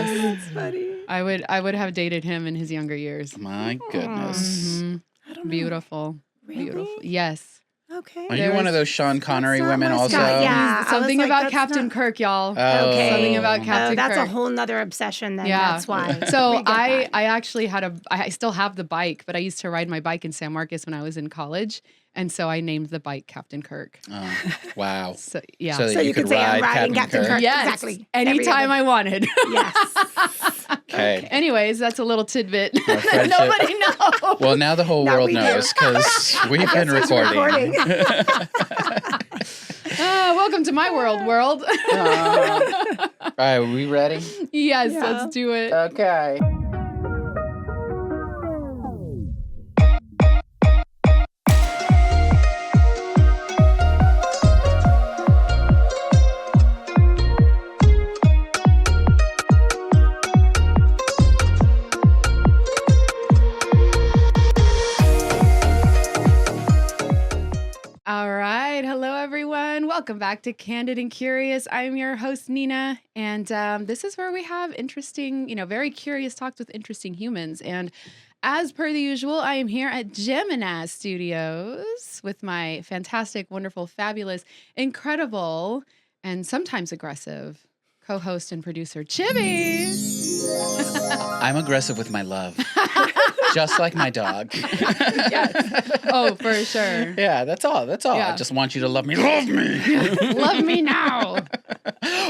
Yes. That's funny. I would have dated him in his younger years. My goodness. Mhm. I don't know. Beautiful. Really? Beautiful. Yes. Okay. Are you one of those Sean Connery not women my also? style. Yeah. I Something was like, about that's Captain not- Kirk, y'all. Oh. Okay. Something about Captain that's Kirk. a whole nother obsession then. Yeah. That's why. So We get I that. actually I still have the bike, but I used to ride my bike in San Marcos when I was in college. And so I named the bike Captain Kirk. Oh, wow. So, yeah. So So you could say I'm riding Captain Kirk. Yes. Exactly. Anytime I wanted. Yes. Okay. Anyways, that's a little tidbit Our that friendship. nobody knows. Well, now the whole Now world we do. knows because we've been Guess who's recording. Welcome to my world. All right, are we ready? Yes, Yeah. let's do it. Okay. All right. Hello, everyone. Welcome back to Candid and Curious. I'm your host, Nina. And this is where we have interesting, very curious talks with interesting humans. And as per the usual, I am here at Gemini Studios with my fantastic, wonderful, fabulous, incredible, and sometimes aggressive co-host and producer, Chibi. I'm aggressive with my love, just like my dog. Yes. Oh, for sure. Yeah, that's all. That's all. Yeah. I just want you to love me. Love me. Love me now.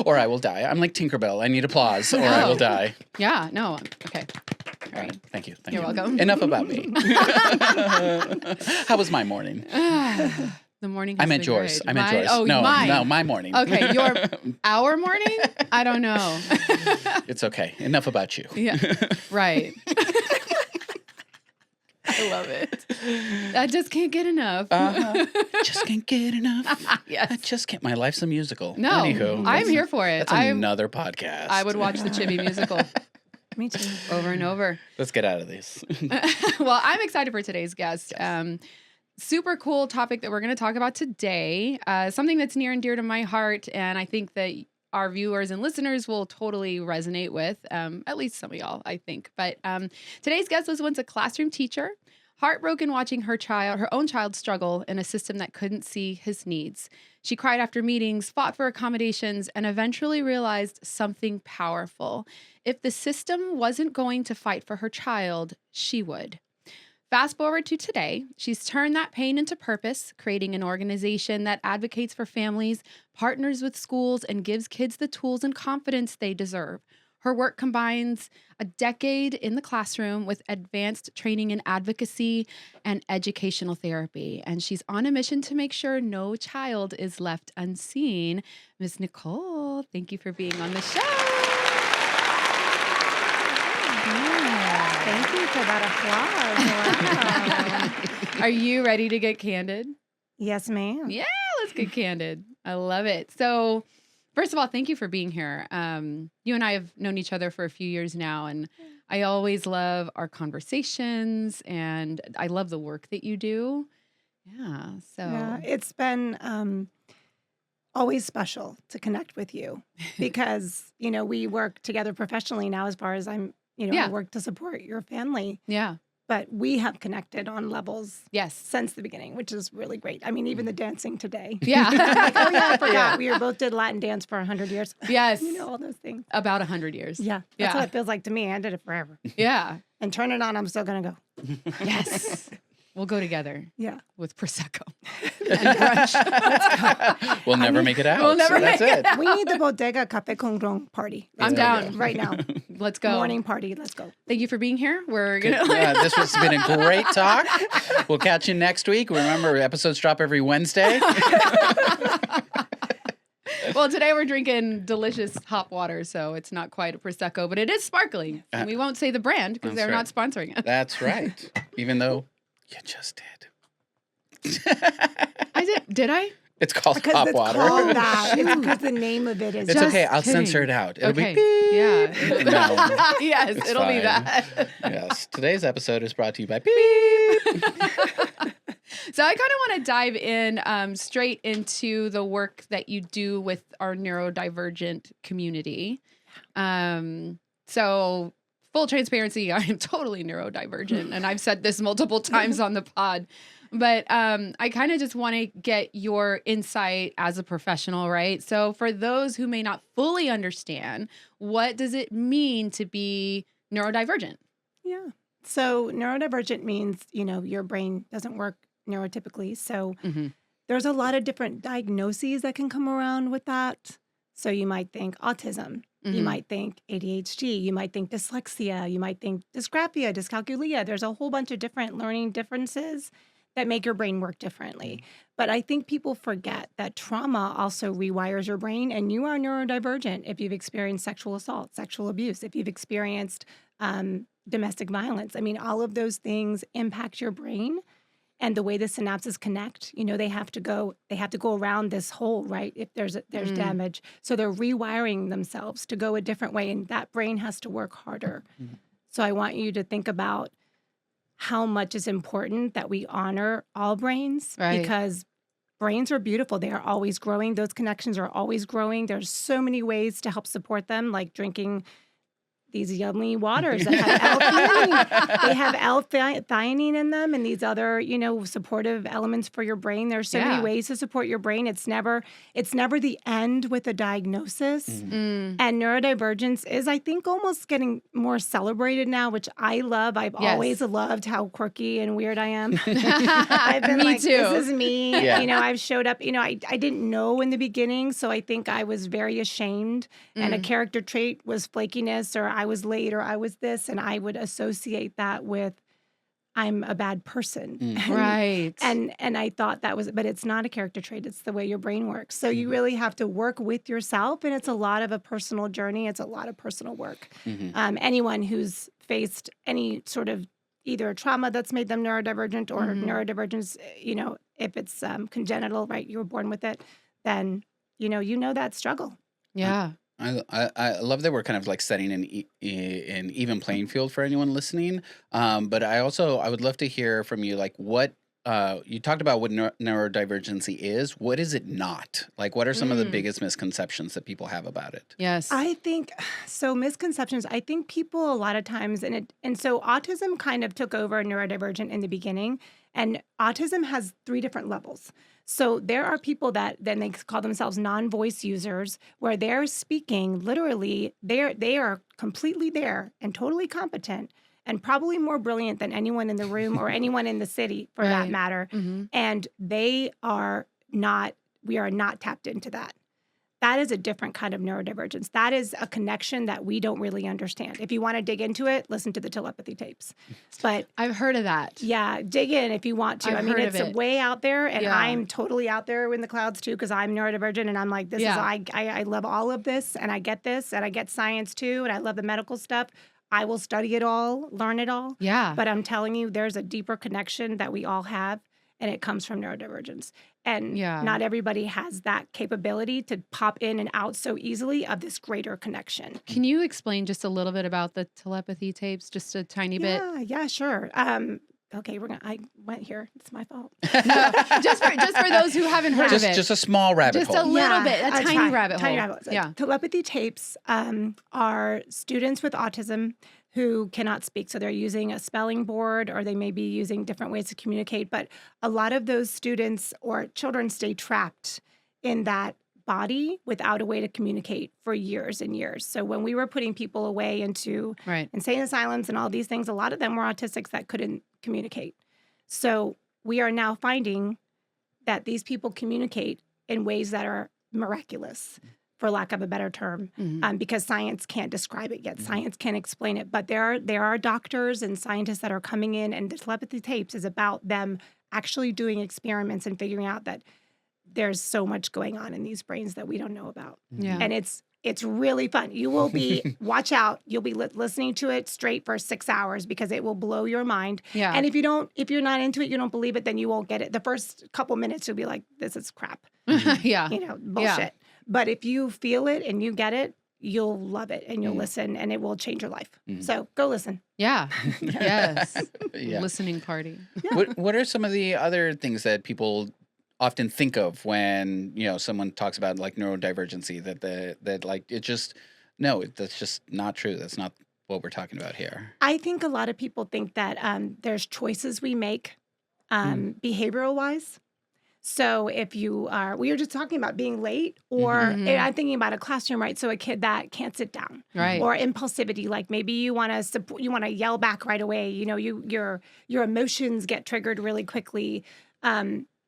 Or I will die. I'm like Tinkerbell. I need applause, or I will die. Yeah. No. Okay. All right. Thank you. Thank You're you. welcome. Enough about me. How was my morning? The morning. I has meant been yours. great. I meant Mine? yours. Oh, No, mine. no, my morning. Okay, our morning? I don't know. It's okay. Enough about you. Yeah, right. I love it. I just can't get enough. Just can't get enough. Yes. I just can't. My life's a musical. No, Anywho, I'm here for it. That's another podcast. I would watch the Chibi musical Me too. over and over. Let's get out of this. Well, I'm excited for today's guest. Super cool topic that we're going to talk about today. Something that's near and dear to my heart, and I think that our viewers and listeners will totally resonate with, at least some of y'all, I think. But today's guest was once a classroom teacher, heartbroken watching her own child struggle in a system that couldn't see his needs. She cried after meetings, fought for accommodations, and eventually realized something powerful. If the system wasn't going to fight for her child, she would. Fast forward to today, she's turned that pain into purpose, creating an organization that advocates for families, partners with schools, and gives kids the tools and confidence they deserve. Her work combines a decade in the classroom with advanced training in advocacy and educational therapy. And she's on a mission to make sure no child is left unseen. Ms. Nicole, thank you for being on the show. Thank you for that applause. Wow. Are you ready to get candid? Yes, ma'am. Yeah, let's get candid. I love it. So, first of all, thank you for being here. You and I have known each other for a few years now, and I always love our conversations, and I love the work that you do. Yeah, so. Yeah, it's been always special to connect with you because, we work together professionally now as far as I work to support your family. Yeah. But we have connected on levels Yes. since the beginning, which is really great. I mean, even the dancing today. Yeah. Like, oh, yeah, I forgot. We both did Latin dance for 100 years. Yes. All those things. About 100 years. Yeah. That's what it feels like to me. I did it forever. Yeah. And turn it on, I'm still going to go. Yes. We'll go together Yeah. with Prosecco and brunch. We'll never make it out. We'll never That's make it. We need the Bodega Café con Ron party. I'm down. Right now. Let's go. Morning party. Let's go. Thank you for being here. We're going This has been a great talk. We'll catch you next week. Remember, episodes drop every Wednesday. Well, today we're drinking delicious hot water, so it's not quite a Prosecco, but it is sparkling. And we won't say the brand because they're not sponsoring it. That's right. Even though you just did. I did. Did I? It's called Because hot it's water. called that. It's because the name of it is. It's Just okay. I'll kidding. censor it out. It'll Okay. be beep. Yeah. No, Yes, it's it'll be fine. that. Yes. Today's episode is brought to you by beep. So I kind of want to dive in straight into the work that you do with our neurodivergent community. So full transparency, I am totally neurodivergent, and I've said this multiple times on the pod. But I kind of just want to get your insight as a professional, right? So for those who may not fully understand, what does it mean to be neurodivergent? Yeah. So neurodivergent means, your brain doesn't work neurotypically. So there's a lot of different diagnoses that can come around with that. So you might think autism, you might think ADHD, you might think dyslexia, you might think dysgraphia, dyscalculia. There's a whole bunch of different learning differences that make your brain work differently. But I think people forget that trauma also rewires your brain, and you are neurodivergent if you've experienced sexual assault, sexual abuse, if you've experienced domestic violence. I mean, all of those things impact your brain and the way the synapses connect. They have to go around this hole, right? If there's damage. So they're rewiring themselves to go a different way, and that brain has to work harder. So I want you to think about how much is important that we honor all brains, because brains are beautiful. They are always growing. Those connections are always growing. There's so many ways to help support them, like drinking these yummy waters that have L-theanine. They have L-theanine in them and these other, supportive elements for your brain. There's so many ways to support your brain. It's never the end with a diagnosis. And neurodivergence is, I think, almost getting more celebrated now, which I love. I've always loved how quirky and weird I am. I've been Me too. This is me. Yeah. I've showed up, I didn't know in the beginning. So I think I was very ashamed. And a character trait was flakiness, or I was late, or I was this, and I would associate that with I'm a bad person. Right. And I thought that was, but it's not a character trait. It's the way your brain works. So you really have to work with yourself, and it's a lot of a personal journey. It's a lot of personal work. Anyone who's faced any sort of either trauma that's made them neurodivergent or neurodivergence, if it's congenital, right? You were born with it, then you know that struggle. Yeah. I love that we're kind of like setting an even playing field for anyone listening. But I would love to hear from you, like what you talked about what neurodivergency is. What is it not? Like, what are some of the biggest misconceptions that people have about it? Yes. I think so. Misconceptions. I think people a lot of times, and so autism kind of took over neurodivergent in the beginning, and autism has 3 different levels. So there are people that then they call themselves non-voice users, where they're speaking literally, they are completely there and totally competent and probably more brilliant than anyone in the room or anyone in the city for that matter. And we are not tapped into that. That is a different kind of neurodivergence. That is a connection that we don't really understand. If you want to dig into it, listen to the telepathy tapes. But I've heard of that. Yeah, dig in if you want to. It's way out there, and I'm totally out there in the clouds too, because I'm neurodivergent, and I'm like, I love all of this, and I get this, and I get science too, and I love the medical stuff. I will study it all, learn it all. Yeah. But I'm telling you, there's a deeper connection that we all have, and it comes from neurodivergence. And not everybody has that capability to pop in and out so easily of this greater connection. Can you explain just a little bit about the telepathy tapes, just a tiny bit? Yeah, sure. Okay, I went here. It's my fault. No, just for those who haven't heard of it. Just a small rabbit hole. Just a little bit, a tiny rabbit hole. Yeah. Telepathy tapes are students with autism who cannot speak. So they're using a spelling board, or they may be using different ways to communicate. But a lot of those students or children stay trapped in that body without a way to communicate for years and years. So when we were putting people away into insane asylums and all these things, a lot of them were autistics that couldn't communicate. So we are now finding that these people communicate in ways that are miraculous, for lack of a better term, because science can't describe it yet. Science can't explain it. But there are doctors and scientists that are coming in, and the telepathy tapes is about them actually doing experiments and figuring out that there's so much going on in these brains that we don't know about. Yeah. And it's really fun. You will be, watch out, you'll be listening to it straight for 6 hours because it will blow your mind. Yeah. And if you're not into it, you don't believe it, then you won't get it. The first couple minutes, you'll be like, this is crap. Yeah. Bullshit. Yeah. But if you feel it and you get it, you'll love it and you'll listen and it will change your life. So go listen. Yeah. Yes. Listening party. Yeah. What are some of the other things that people often think of when someone talks about like neurodivergency, that like it just that's just not true. That's not what we're talking about here? I think a lot of people think that there's choices we make behavioral wise. So if we were just talking about being late, or I'm thinking about a classroom, right? So a kid that can't sit down, Right. or impulsivity, like maybe you want to yell back right away. Your emotions get triggered really quickly.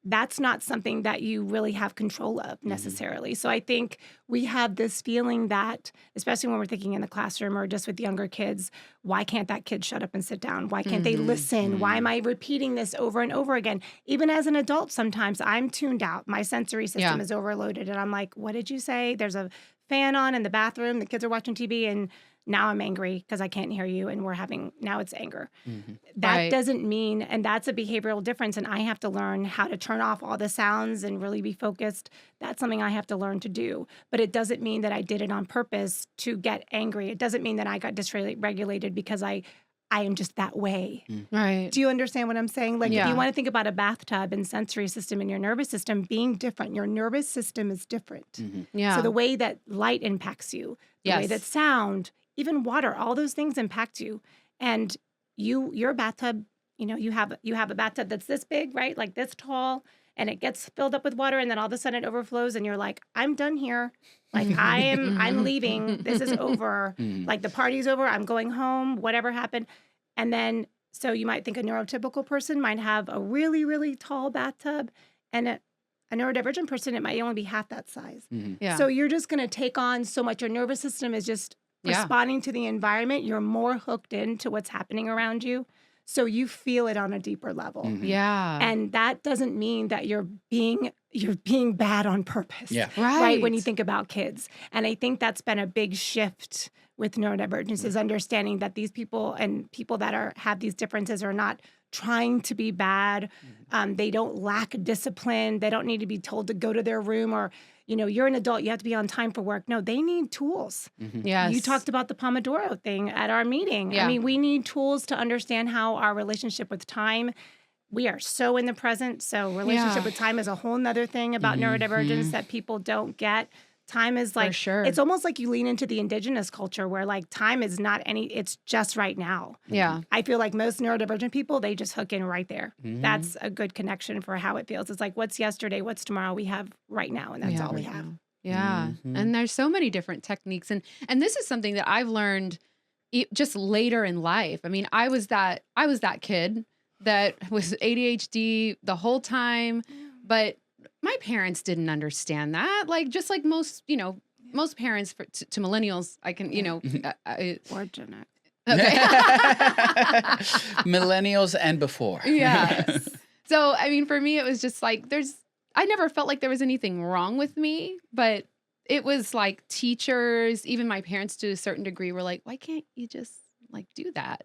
That's not something that you really have control of necessarily. So I think we have this feeling that, especially when we're thinking in the classroom or just with younger kids, why can't that kid shut up and sit down? Why can't they listen? Why am I repeating this over and over again? Even as an adult, sometimes I'm tuned out. My sensory system is overloaded. And I'm like, what did you say? There's a fan on in the bathroom. The kids are watching TV, and now I'm angry because I can't hear you, and now it's anger. That doesn't mean, and that's a behavioral difference, and I have to learn how to turn off all the sounds and really be focused. That's something I have to learn to do. But it doesn't mean that I did it on purpose to get angry. It doesn't mean that I got dysregulated because I am just that way. Right. Do you understand what I'm saying? Like if you want to think about a bathtub and sensory system and your nervous system being different, your nervous system is different. Yeah. So the way that light impacts you, the way that sound, even water, all those things impact you. And your bathtub, you have a bathtub that's this big, right? Like this tall, and it gets filled up with water, and then all of a sudden it overflows, and you're like, I'm done here. Like I'm leaving. This is over. Like the party's over. I'm going home. Whatever happened. And then, so you might think a neurotypical person might have a really, really tall bathtub, and a neurodivergent person, it might only be half that size. Yeah. So you're just going to take on so much. Your nervous system is just responding to the environment. You're more hooked into what's happening around you. So you feel it on a deeper level. Yeah. And that doesn't mean that you're being bad on purpose. Yeah. Right. When you think about kids. And I think that's been a big shift with neurodivergence is understanding that these people and people that have these differences are not trying to be bad. They don't lack discipline. They don't need to be told to go to their room, or, you're an adult, you have to be on time for work. No, they need tools. Yes. You talked about the Pomodoro thing at our meeting. Yeah. I mean, we need tools to understand how our relationship with time, we are so in the present. So relationship with time is a whole nother thing about neurodivergence that people don't get. Time is like, For sure. It's almost like you lean into the indigenous culture where like time is not it's just right now. Yeah. I feel like most neurodivergent people, they just hook in right there. That's a good connection for how it feels. It's like, what's yesterday? What's tomorrow? We have right now, and that's all we have. Yeah. And there's so many different techniques. And this is something that I've learned just later in life. I mean, I was that kid that was ADHD the whole time, but my parents didn't understand that. Like, just like most parents to millennials, I can, Or Gen X. Okay. Millennials and before. Yes. So, I mean, for me, it was just like, I never felt like there was anything wrong with me, but it was like teachers, even my parents to a certain degree were like, why can't you just like do that?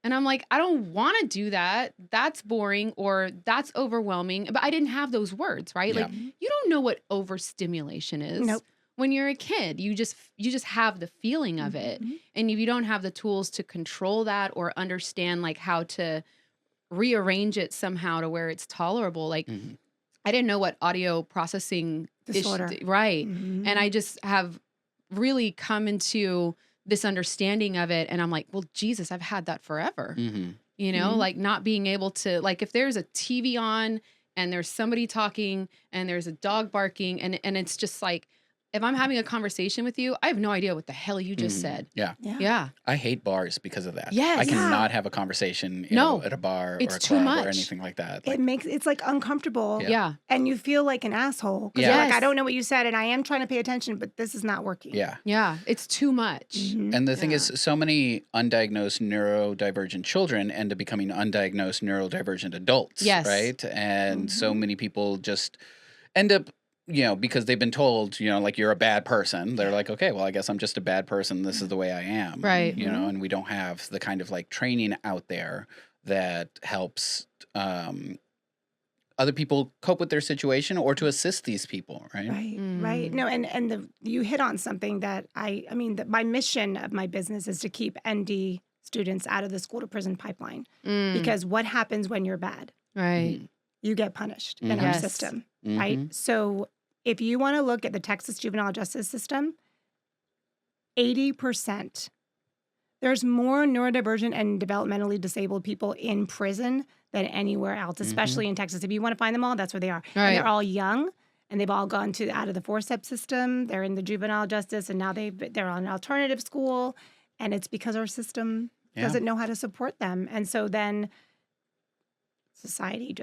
And I'm like, I don't want to do that. That's boring, or that's overwhelming. But I didn't have those words, right? Like, you don't know what overstimulation is. Nope. When you're a kid, you just have the feeling of it. And if you don't have the tools to control that or understand like how to rearrange it somehow to where it's tolerable, like I didn't know what audio processing Disorder. Right. And I just have really come into this understanding of it. And I'm like, well, Jesus, I've had that forever. Like not being able to, like, if there's a TV on and there's somebody talking and there's a dog barking and it's just like, if I'm having a conversation with you, I have no idea what the hell you just said. Yeah. I hate bars because of that. Yes. I cannot have a conversation at a bar It's or a too club much. or anything like that. It's like uncomfortable. Yeah. And you feel like an asshole. Because you're like, I don't know what you said, and I am trying to pay attention, but this is not working. Yeah. Yeah. It's too much. And the thing is, so many undiagnosed neurodivergent children end up becoming undiagnosed neurodivergent adults. Yes. Right? And so many people just end up, because they've been told, like, you're a bad person. They're like, okay, well, I guess I'm just a bad person. This is the way I am. Right. And we don't have the kind of like training out there that helps other people cope with their situation or to assist these people. Right. Right. No, and you hit on something that my mission of my business is to keep ND students out of the school to prison pipeline. Because what happens when you're bad? Right. You get punished in our system. Right. So if you want to look at the Texas juvenile justice system, 80%, There's more neurodivergent and developmentally disabled people in prison than anywhere else, especially in Texas. If you want to find them all, that's where they are. Right. And they're all young, and they've all gone out of the forceps system. They're in the juvenile justice, and now they're on an alternative school. And it's because our system doesn't know how to support them. And so then society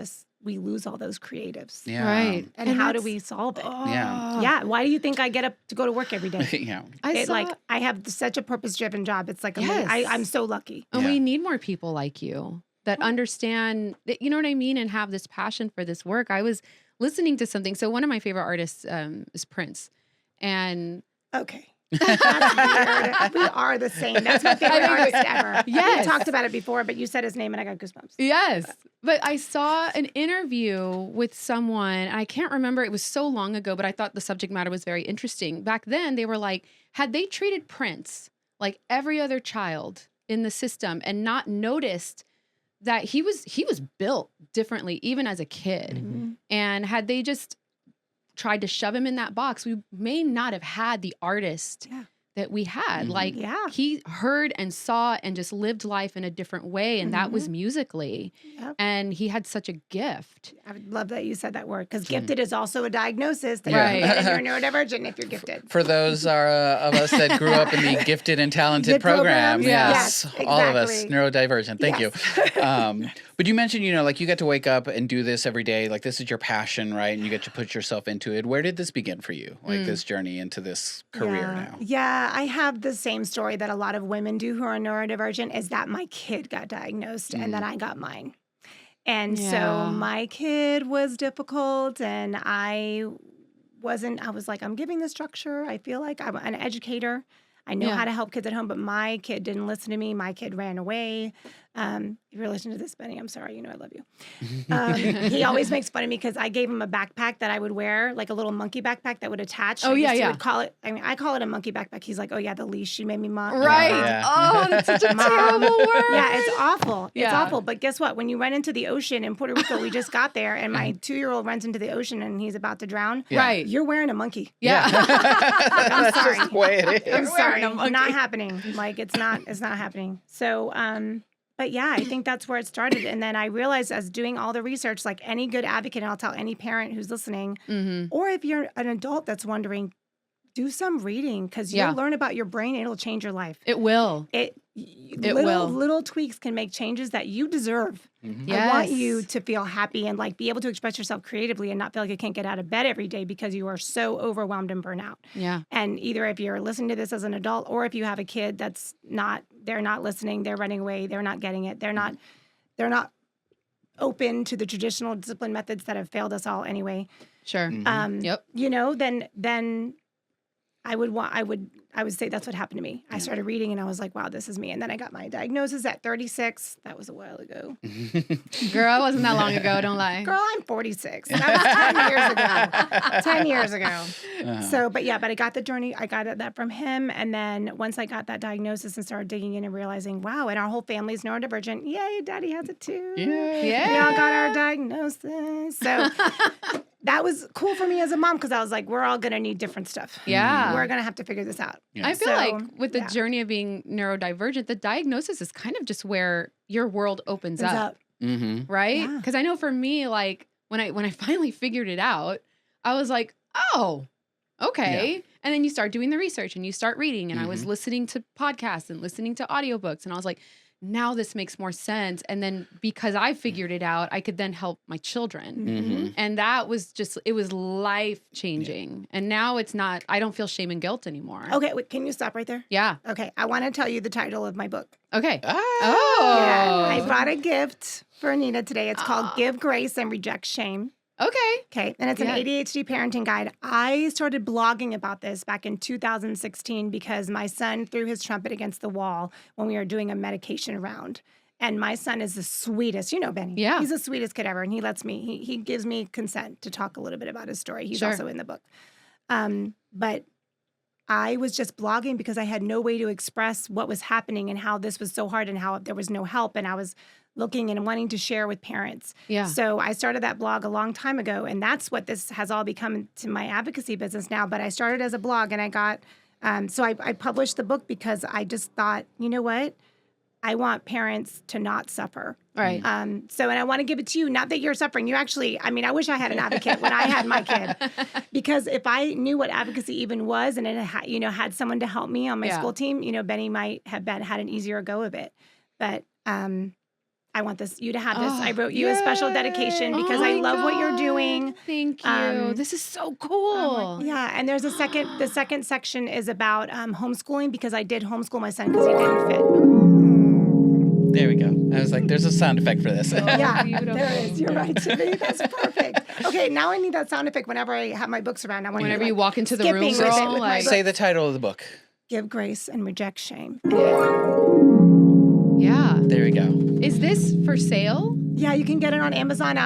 we lose all those creatives. Yeah. Right. And how do we solve it? Yeah. Yeah. Why do you think I get up to go to work every day? Yeah. I have such a purpose-driven job. It's like, Yes. I'm so lucky. And Yeah. we need more people like you that understand that, you know what I mean, and have this passion for this work. I was listening to something. So one of my favorite artists is Prince. And Okay. That's weird. We are the same. That's my favorite artist ever. Yes. We talked about it before, but you said his name and I got goosebumps. yes, but I saw an interview with someone. I can't remember. It was so long ago, but I thought the subject matter was very interesting. Back then, they were like, had they treated Prince like every other child in the system and not noticed that he was built differently, even as a kid, and had they just tried to shove him in that box, we may not have had the artist that we had. Like he heard and saw and just lived life in a different way. And that was musically. Yep. And he had such a gift. I would love that you said that word because gifted is also a diagnosis. That Right. you're neurodivergent if you're gifted. For those of us that grew up in the gifted and talented Good program, programs. yes, Yes, all of us, exactly. neurodivergent. Thank Yes. you. But you mentioned, like you get to wake up and do this every day. Like this is your passion, right? And you get to put yourself into it. Where did this begin for you? Like this journey into this career now? Yeah, I have the same story that a lot of women do who are neurodivergent is that my kid got diagnosed and then I got mine. And so my kid was difficult and I was like, I'm giving the structure. I feel like I'm an educator. I know how to help kids at home, but my kid didn't listen to me. My kid ran away. If you're listening to this, Benny, I'm sorry. You know I love you. He always makes fun of me because I gave him a backpack that I would wear, like a little monkey backpack that would attach. Oh, yeah, He yeah. would call it, I call it a monkey backpack. He's like, oh, yeah, the leash. You made me mom. Right. Yeah. Oh, that's such a Mom. terrible word. Yeah, it's awful. It's Yeah. awful. But guess what? When you run into the ocean in Puerto Rico, we just got there, and my 2-year-old runs into the ocean and he's about to drown. Yeah. Right. You're wearing a monkey. Yeah. I'm sorry. Just the way it is. I'm sorry. wearing a monkey. Not happening. Like it's not happening. So, but yeah, I think that's where it started. And then I realized as doing all the research, like any good advocate, and I'll tell any parent who's listening, or if you're an adult that's wondering, do some reading because you'll learn about your brain and it'll change your life. It will. Little tweaks can make changes that you deserve. I want you to feel happy and like be able to express yourself creatively and not feel like you can't get out of bed every day because you are so overwhelmed and burnt out. Yeah. And either if you're listening to this as an adult or if you have a kid they're not listening, they're running away, they're not getting it, they're not open to the traditional discipline methods that have failed us all anyway. Sure. Yep. Then I would say that's what happened to me. I started reading and I was like, wow, this is me. And then I got my diagnosis at 36. That was a while ago. Girl, it wasn't that long ago. Don't lie. Girl, I'm 46. That was 10 years ago. 10 years ago. So, but I got the journey. I got that from him. And then once I got that diagnosis and started digging in and realizing, wow, and our whole family's neurodivergent. Yay, daddy has it too. Yeah. We all got our diagnosis. So that was cool for me as a mom because I was like, we're all going to need different stuff. Yeah. We're going to have to figure this out. Yeah. I feel So, like with the journey of being neurodivergent, the diagnosis is kind of just where your world opens up. Right? Yeah. Because I know for me, like when I finally figured it out, I was like, oh, okay. Yeah. And then you start doing the research and you start reading. And I was listening to podcasts and listening to audiobooks. And I was like, now this makes more sense. And then because I figured it out, I could then help my children. And that was it was life changing. And now it's not, I don't feel shame and guilt anymore. Okay, wait, can you stop right there? Yeah. Okay, I want to tell you the title of my book. Okay. Oh. Yeah, I brought a gift for Anita today. It's called Give Grace and Reject Shame. Okay. Okay, and it's an ADHD parenting guide. I started blogging about this back in 2016 because my son threw his trumpet against the wall when we were doing a medication round. And my son is the sweetest, Benny. Yeah. He's the sweetest kid ever. And he lets me, he gives me consent to talk a little bit about his story. He's also in the book. But I was just blogging because I had no way to express what was happening and how this was so hard and how there was no help. And I was looking and wanting to share with parents. Yeah. So I started that blog a long time ago, and that's what this has all become to my advocacy business now. But I started as a blog, and I got So I published the book because I just thought, you know what? I want parents to not suffer. Right. And I want to give it to you. Not that you're suffering. You actually, I wish I had an advocate when I had my kid, because if I knew what advocacy even was, and it had someone to help me on my school team, Benny might have had an easier go of it. But I want you to have this. I wrote you a special dedication because I love what you're doing. Thank you. This is so cool. Yeah, and there's the second section is about homeschooling, because I did homeschool my son because he didn't fit. There we go. I was like, there's a sound effect for this. Yeah, Beautiful. there it is. You're right, Jimmy. That's perfect. Okay, now I need that sound effect whenever I have my books around. I want Whenever you you walk into the room, skipping with it girl, with my like, book. Say the title of the book. Give grace and reject shame. yeah. There we go. Is this for sale? Yeah, you can get it on Amazon.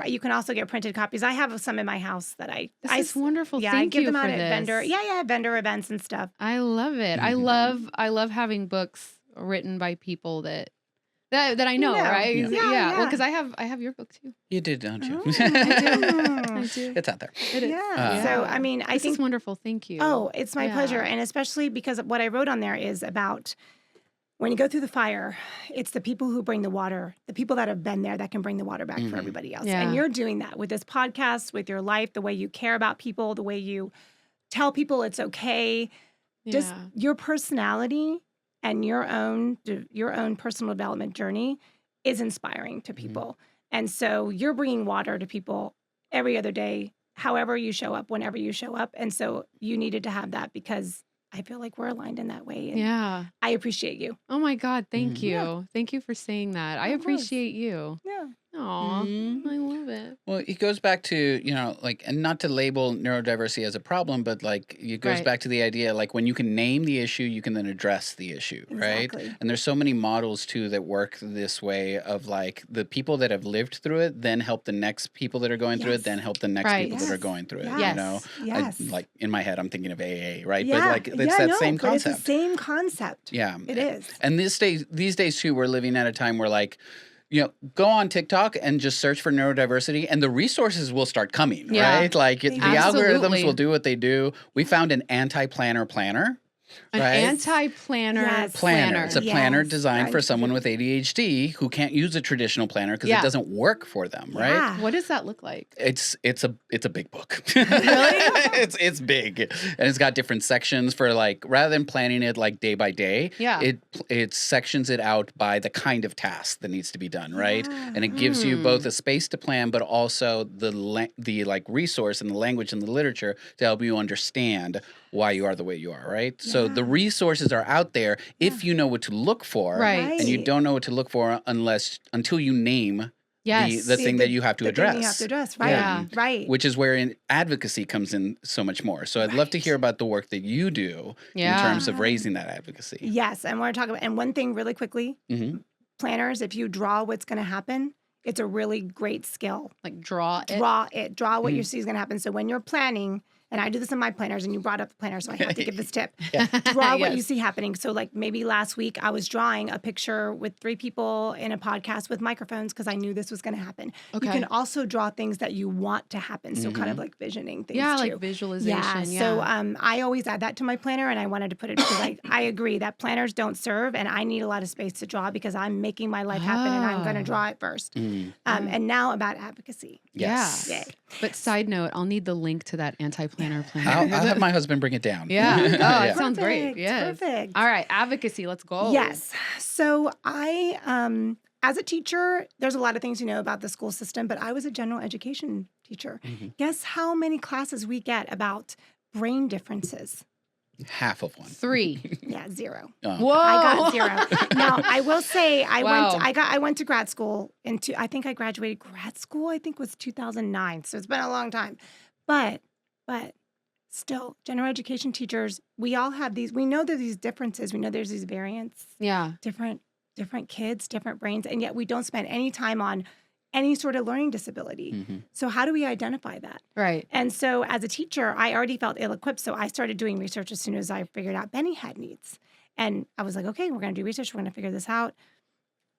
You can also get printed copies. I have some in my house that This is wonderful. Yeah, Thank I give you them out for at this. vendor. Yeah, vendor events and stuff. I love it. I love having books written by people that I know, Yeah. right? Yeah. Well, because I have your book too. You did, don't you? I do. It's out there. It is. Yeah. So I This think is wonderful. Thank you. Oh, it's my Yeah. pleasure. And especially because what I wrote on there is about when you go through the fire, it's the people who bring the water, the people that have been there that can bring the water back for everybody else. Yeah. And you're doing that with this podcast, with your life, the way you care about people, the way you tell people it's okay. Just Yeah. your personality and your own personal development journey is inspiring to people. And so you're bringing water to people every other day, however you show up, whenever you show up. And so you needed to have that because I feel like we're aligned in that way. And Yeah. I appreciate you. Oh my God. Thank you. Yeah. Thank you for saying that. I Of course. appreciate you. Yeah. Aw. I love it. Well, it goes back to, and not to label neurodiversity as a problem, but it goes Right. back to the idea, when you can name the issue, you can then address the issue, right? Exactly. And there's so many models too that work this way of the people that have lived through it, then help the next people that are going through it, Yes. then help the next Right. people that are going through it, Yes. Yes. Yes. In my head, I'm thinking of AA, right? Yeah. But it's that same but it's concept. the same concept. Yeah. It is. And these days too, we're living at a time where go on TikTok and just search for neurodiversity and the resources will start coming, Yeah. right? The Absolutely. algorithms will do what they do. We found an anti-planner planner. An Right. anti-planner Yes. planner. It's a planner Yes, designed for right. someone with ADHD who can't use a traditional planner because Yeah. it doesn't work for them, right? Yeah. What does that look like? It's a big book. Really? It's big, and it's got different sections for rather than planning it day by day. Yeah. It sections it out by the kind of task that needs to be done, right? Yeah. And it gives you both a space to plan, but also the resource and the language and the literature to help you understand why you are the way you are, right? So the resources are out there if you know what to look for, Right. and you don't know what to look for until you name Yes. the thing that you have to the thing address. you have to address, right? Yeah. Right. Which is where advocacy comes in so much more. So I'd love to hear about the work that you do in Yeah. terms of raising that advocacy. Yes. And we're talking about, and one thing really quickly, hmm planners, if you draw what's going to happen, it's a really great skill. Draw it. Draw what you see is going to happen. So when you're planning, and I do this in my planners, and you brought up the planner, so I have to give this tip. Draw what you Yes. see happening. So maybe last week I was drawing a picture with 3 people in a podcast with microphones because I knew this was going to happen. Okay. You can also draw things that you want to happen. So kind of visioning things Yeah, too. visualization. Yeah. So I always add that to my planner, and I wanted to put it because I agree that planners don't serve, and I need a lot of space to draw because I'm making my life happen, and I'm going to draw it first. And now about advocacy. Yes. Yay. But side note, I'll need the link to that anti-planner planner. I'll have my husband bring it down. Yeah. Oh, Yeah. it sounds great. Perfect, Yes. perfect. All right. Advocacy. Let's go. Yes. So as a teacher, there's a lot of things you know about the school system, but I was a general education teacher. Guess how many classes we get about brain differences? Half of one. 3. Yeah, 0. Oh. Whoa. I got 0. Now, I will say Wow. I went to grad school I think I graduated grad school, I think was 2009. So it's been a long time. But still, general education teachers, we all have we know there's these differences. We know there's these variants, Yeah. different kids, different brains, and yet we don't spend any time on any sort of learning disability. Mhm. So how do we identify that? Right. And so as a teacher, I already felt ill-equipped. So I started doing research as soon as I figured out Benny had needs. And I was like, okay, we're going to do research. We're going to figure this out.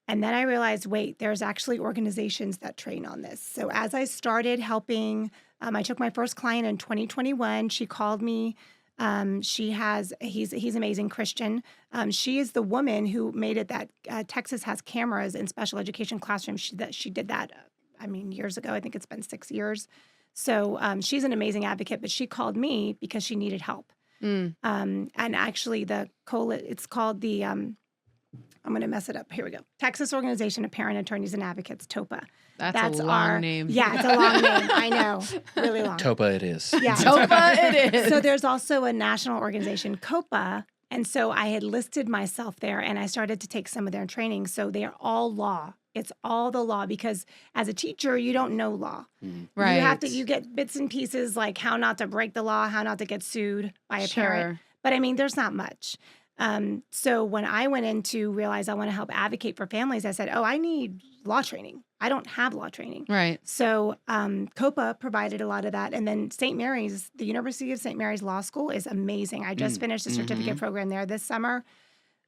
And then I realized, wait, there's actually organizations that train on this. So as I started helping, I took my first client in 2021. She called me He's amazing Christian. She is the woman who made it that Texas has cameras in special education classrooms. She did that, years ago. I think it's been 6 years. So she's an amazing advocate, but she called me because she needed help. And actually it's called the, I'm going to mess it up. Here we go. Texas Organization of Parent Attorneys and Advocates, TOPA. That's a long name. Yeah, it's a long name. I know. Really long. TOPA it is. Yeah. TOPA it is. So there's also a national organization, COPA. And so I had listed myself there and I started to take some of their training. So they are all law. It's all the law because as a teacher, you don't know law. Right. You get bits and pieces like how not to break the law, how not to get sued by a parent. But there's not much. So when I went in to realize I want to help advocate for families, I said, I need law training. I don't have law training. Right. So COPA provided a lot of that. And then St. Mary's, the University of St. Mary's Law School is amazing. I just finished a certificate program there this summer.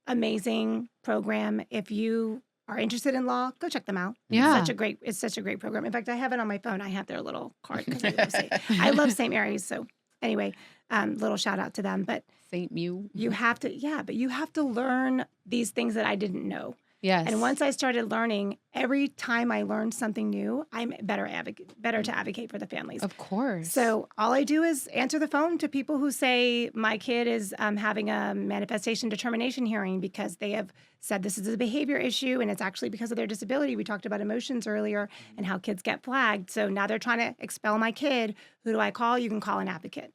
Amazing program. If you are interested in law, go check them out. Yeah. It's such a great program. In fact, I have it on my phone. I have their little card because I love St. Mary's. So anyway, little shout out to them. But St. Mew. you have to learn these things that I didn't know. Yes. And once I started learning, every time I learned something new, I'm better to advocate for the families. Of course. So all I do is answer the phone to people who say my kid is having a manifestation determination hearing because they have said this is a behavior issue and it's actually because of their disability. We talked about emotions earlier and how kids get flagged. So now they're trying to expel my kid. Who do I call? You can call an advocate.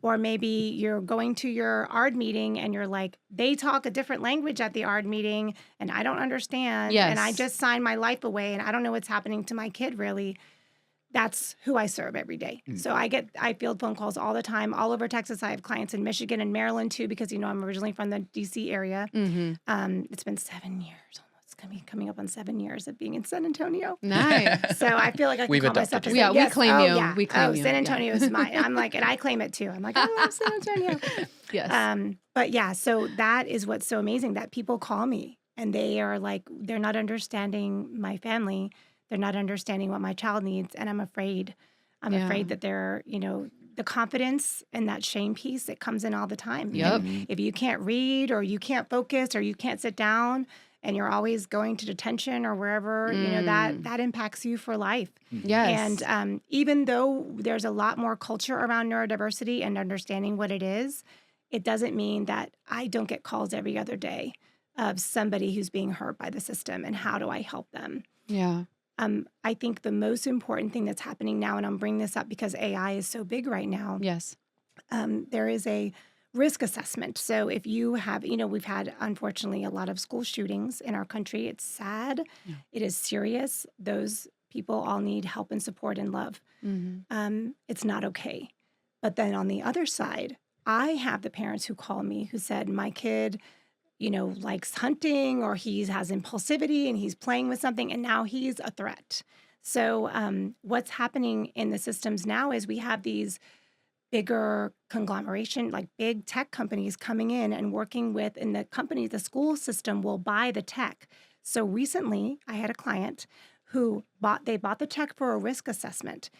Or maybe you're going to your ARD meeting and you're like, they talk a different language at the ARD meeting and I don't understand. Yes. And I just signed my life away and I don't know what's happening to my kid really. That's who I serve every day. So I field phone calls all the time, all over Texas. I have clients in Michigan and Maryland too, because I'm originally from the DC area. It's been 7 years, almost coming up on 7 years of being in San Antonio. Nice. So I feel like I can call myself. Yeah, we claim you. Yeah. We claim you. San Antonio is mine. I'm like, and I claim it too. I'm like, I love San Antonio. Yes. But yeah, so that is what's so amazing that people call me and they are like, they're not understanding my family. They're not understanding what my child needs. And I'm afraid. I'm afraid that they're, the confidence and that shame piece, it comes in all the time. Yep. If you can't read or you can't focus or you can't sit down and you're always going to detention or wherever, that impacts you for life. Yes. And even though there's a lot more culture around neurodiversity and understanding what it is, it doesn't mean that I don't get calls every other day of somebody who's being hurt by the system and how do I help them? Yeah. I think the most important thing that's happening now, and I'm bringing this up because AI is so big right now. Yes. There is a risk assessment. So if you have, we've had, unfortunately, a lot of school shootings in our country. It's sad. Yeah. It is serious. Those people all need help and support and love. It's not okay. But then on the other side, I have the parents who call me who said, my kid likes hunting or he has impulsivity and he's playing with something and now he's a threat. So what's happening in the systems now is we have these bigger conglomeration, like big tech companies coming in and working with, and the school system will buy the tech. So recently I had a client who bought the tech for a risk assessment.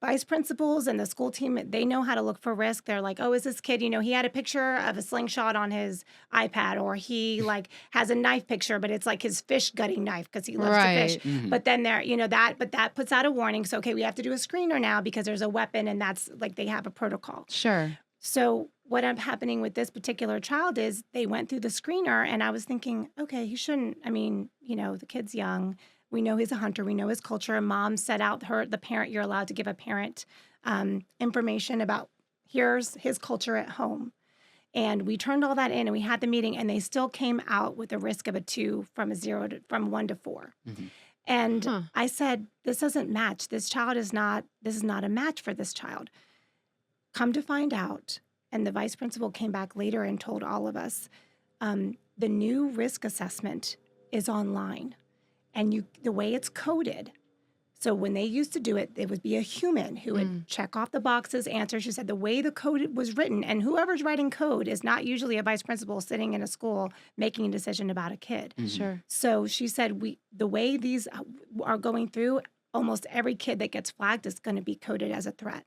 Vice principals and the school team, they know how to look for risk. They're like, is this kid, he had a picture of a slingshot on his iPad, or he has a knife picture, but it's like his fish gutting knife because he loves to fish. But then that puts out a warning. So, okay, we have to do a screener now because there's a weapon and that's they have a protocol. Sure. So what happening with this particular child is they went through the screener and I was thinking, okay, he shouldn't, the kid's young. We know he's a hunter. We know his culture. Mom set out the parent. You're allowed to give a parent information about here's his culture at home. And we turned all that in and we had the meeting and they still came out with a risk of a 2 from 1 to 4. And I said, this doesn't match. This is not a match for this child. Come to find out. And the vice principal came back later and told all of us, the new risk assessment is online. And the way it's coded, so when they used to do it, it would be a human who would check off the boxes, answer. She said the way the code was written, and whoever's writing code is not usually a vice principal sitting in a school making a decision about a kid. Sure. So she said the way these are going through, almost every kid that gets flagged is going to be coded as a threat.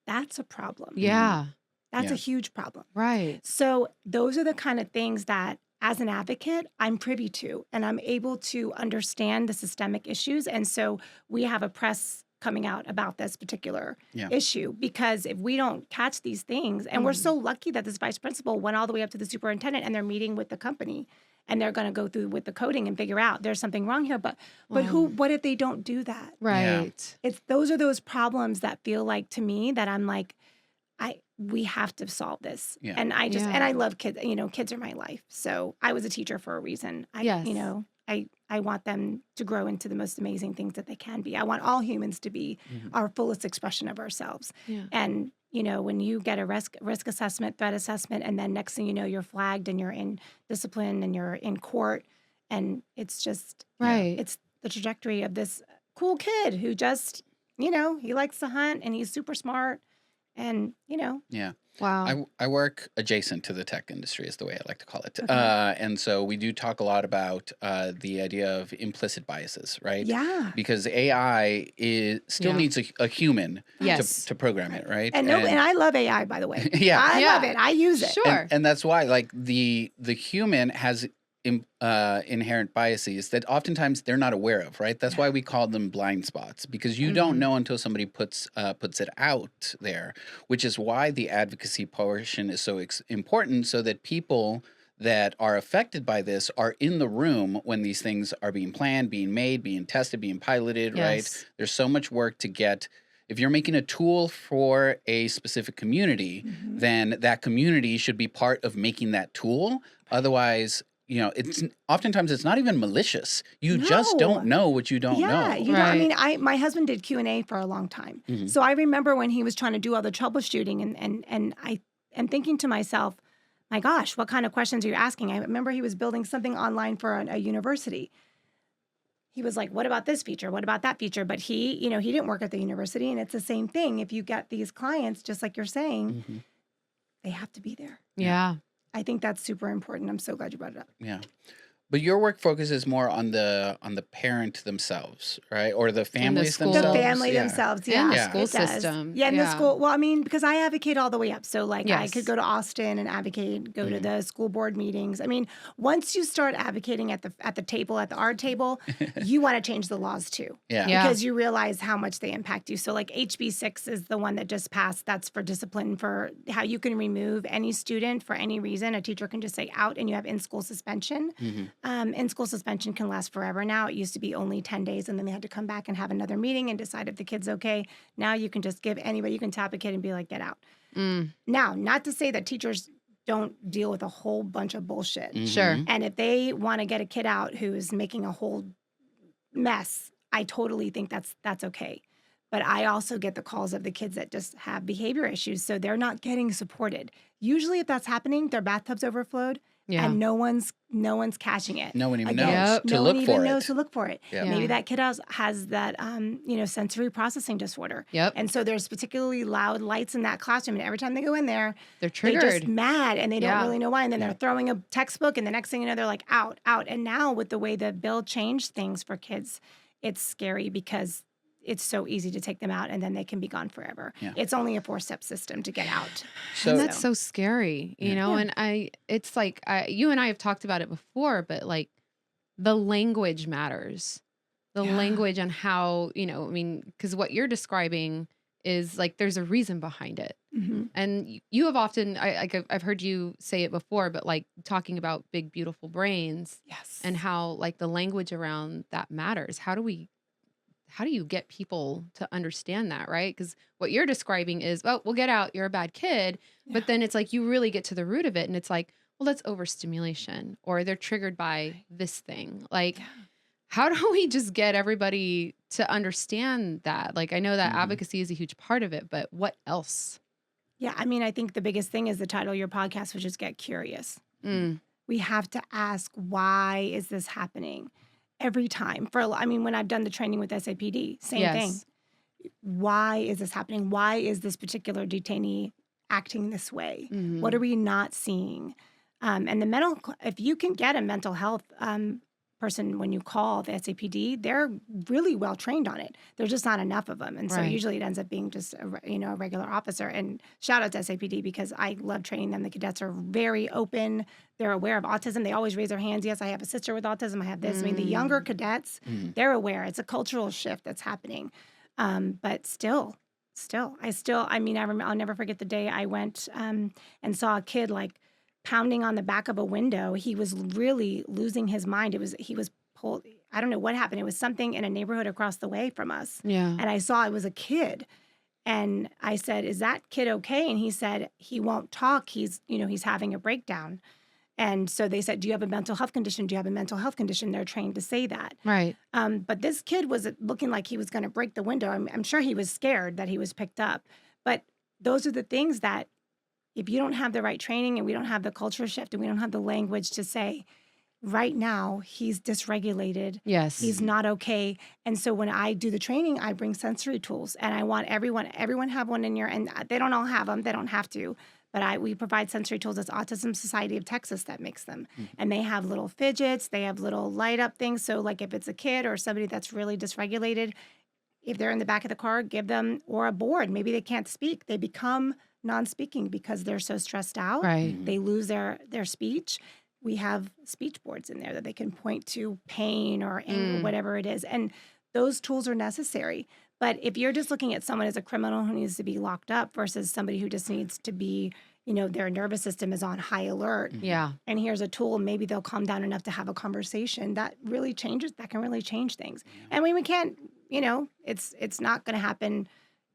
that's a problem. Yeah. That's Yeah. a huge problem. Right. So those are the kind of things that as an advocate, I'm privy to, and I'm able to understand the systemic issues. And so we have a press coming out about this particular Yeah. issue, because if we don't catch these things, and we're so lucky that this vice principal went all the way up to the superintendent, and they're meeting with the company, and they're going to go through with the coding and figure out there's something wrong here. But what if they don't do that? Right. Those are those problems that feel like, to me, that I'm like, we have to solve this. Yeah. And I just, Yeah. and I love kids, kids are my life. So I was a teacher for a reason. Yes. I want them to grow into the most amazing things that they can be. I want all humans to be our fullest expression of ourselves. Yeah. And, when you get a risk assessment, threat assessment, and then next thing you know, you're flagged and you're in discipline and you're in court. And it's just, Right. it's the trajectory of this cool kid who just, he likes to hunt and he's super smart. And, Yeah. Wow. I work adjacent to the tech industry is the way I like to call it. Okay. And so we do talk a lot about the idea of implicit biases, right? Yeah. Because AI still Yeah. needs a human Yes. to program it, right? And I love AI, by the way. Yeah. I Yeah. love it. I use it. Sure. And that's why, like, the human has inherent biases that oftentimes they're not aware of, right? That's why we call them blind spots, because you don't know until somebody puts it out there, which is why the advocacy portion is so important, so that people that are affected by this are in the room when these things are being planned, being made, being tested, being piloted, Yes. right? There's so much work to get. If you're making a tool for a specific community, then that community should be part of making that tool. Otherwise, it's oftentimes it's not even malicious. You just don't know what you don't know. I mean, my husband did Q&A for a long time. So I remember when he was trying to do all the troubleshooting, and I am thinking to myself, my gosh, what kind of questions are you asking? I remember he was building something online for a university. He was like, what about this feature? What about that feature? But he didn't work at the university, and it's the same thing. If you get these clients, just like you're saying, they have to be there. Yeah. I think that's super important. I'm so glad you brought it up. Yeah. But your work focuses more on the parent themselves, right? Or the families school. themselves. The family Yeah. themselves, And the yeah. school it does. system. Yeah, in the Yeah. school. Well, I mean, because I advocate all the way up. So, like, I Yes. could go to Austin and advocate, go to the school board meetings. I mean, once you start advocating at the table, at the art table, you want to change the laws too. Yeah. Yeah. Because you realize how much they impact you. So, like, HB 6 is the one that just passed. That's for discipline, for how you can remove any student for any reason. A teacher can just say out, and you have in-school suspension. In-school suspension can last forever now. It used to be only 10 days, and then they had to come back and have another meeting and decide if the kid's okay. Now you can just give anybody, you can tap a kid and be like, get out. Now, not to say that teachers don't deal with a whole bunch of bullshit. Sure. And if they want to get a kid out who's making a whole mess, I totally think that's okay. But I also get the calls of the kids that just have behavior issues, so they're not getting supported. Usually, if that's happening, their bathtub's overflowed, Yeah. and no one's catching it. No one even Again, knows to no look one for even it. knows to look for it. Yeah. Maybe that kid has that sensory processing disorder. Yep. And so there's particularly loud lights in that classroom, and every time they go in there, They're they're triggered. just mad, and they don't Yeah. really know why. And then they're throwing a textbook, and the next thing you know, they're like, out. And now with the way the bill changed things for kids, it's scary because it's so easy to take them out, and then they can be gone forever. Yeah. It's only a 4-step system to get out. So And that's so scary, you know? Yeah. And it's like, you and I have talked about it before, but like the language matters. The Yeah. language and how, because what you're describing is like, there's a reason behind it. Mm-hmm. And you have often, I've heard you say it before, but like talking about big, beautiful brains Yes. and how like the language around that matters. How do you get people to understand that, right? Because what you're describing is, well, we'll get out, you're a bad kid. But then it's like you really get to the root of it. And it's like, well, that's overstimulation, or they're triggered by this thing. Like, how do we just get everybody to understand that? Like, I know that advocacy is a huge part of it, but what else? Yeah, I mean, I think the biggest thing is the title of your podcast, which is Get Curious. We have to ask, why is this happening? Every time. When I've done the training with SAPD, same thing. Why is this happening? Why is this particular detainee acting this way? What are we not seeing? And if you can get a mental health person, when you call the SAPD, they're really well trained on it. There's just not enough of them. And so Right. usually it ends up being just a regular officer. And shout out to SAPD because I love training them. The cadets are very open. They're aware of autism. They always raise their hands. Yes, I have a sister with autism. I have this. I mean, the younger cadets, they're aware. It's a cultural shift that's happening. But still, I mean, I'll never forget the day I went and saw a kid like pounding on the back of a window. He was really losing his mind. He was pulled. I don't know what happened. It was something in a neighborhood across the way from us. Yeah. And I saw it was a kid. And I said, "Is that kid okay?" And he said, "He won't talk. He's having a breakdown." And so they said, "Do you have a mental health condition? Do you have a mental health condition?" They're trained to say that. Right. But this kid was looking like he was going to break the window. I'm sure he was scared that he was picked up. But those are the things that if you don't have the right training and we don't have the culture shift and we don't have the language to say, right now, he's dysregulated. Yes. He's not okay. And so when I do the training, I bring sensory tools and I want everyone have one in your, and they don't all have them. They don't have to. But we provide sensory tools. It's Autism Society of Texas that makes them. And they have little fidgets. They have little light up things. So like if it's a kid or somebody that's really dysregulated, if they're in the back of the car, give them, or a board. Maybe they can't speak. They become non-speaking because they're so stressed out. Right. They lose their speech. We have speech boards in there that they can point to pain or anger, whatever it is. And those tools are necessary. But if you're just looking at someone as a criminal who needs to be locked up versus somebody who just needs to be, their nervous system is on high alert. Yeah. And here's a tool, maybe they'll calm down enough to have a conversation that can really change things. And we can't, it's not going to happen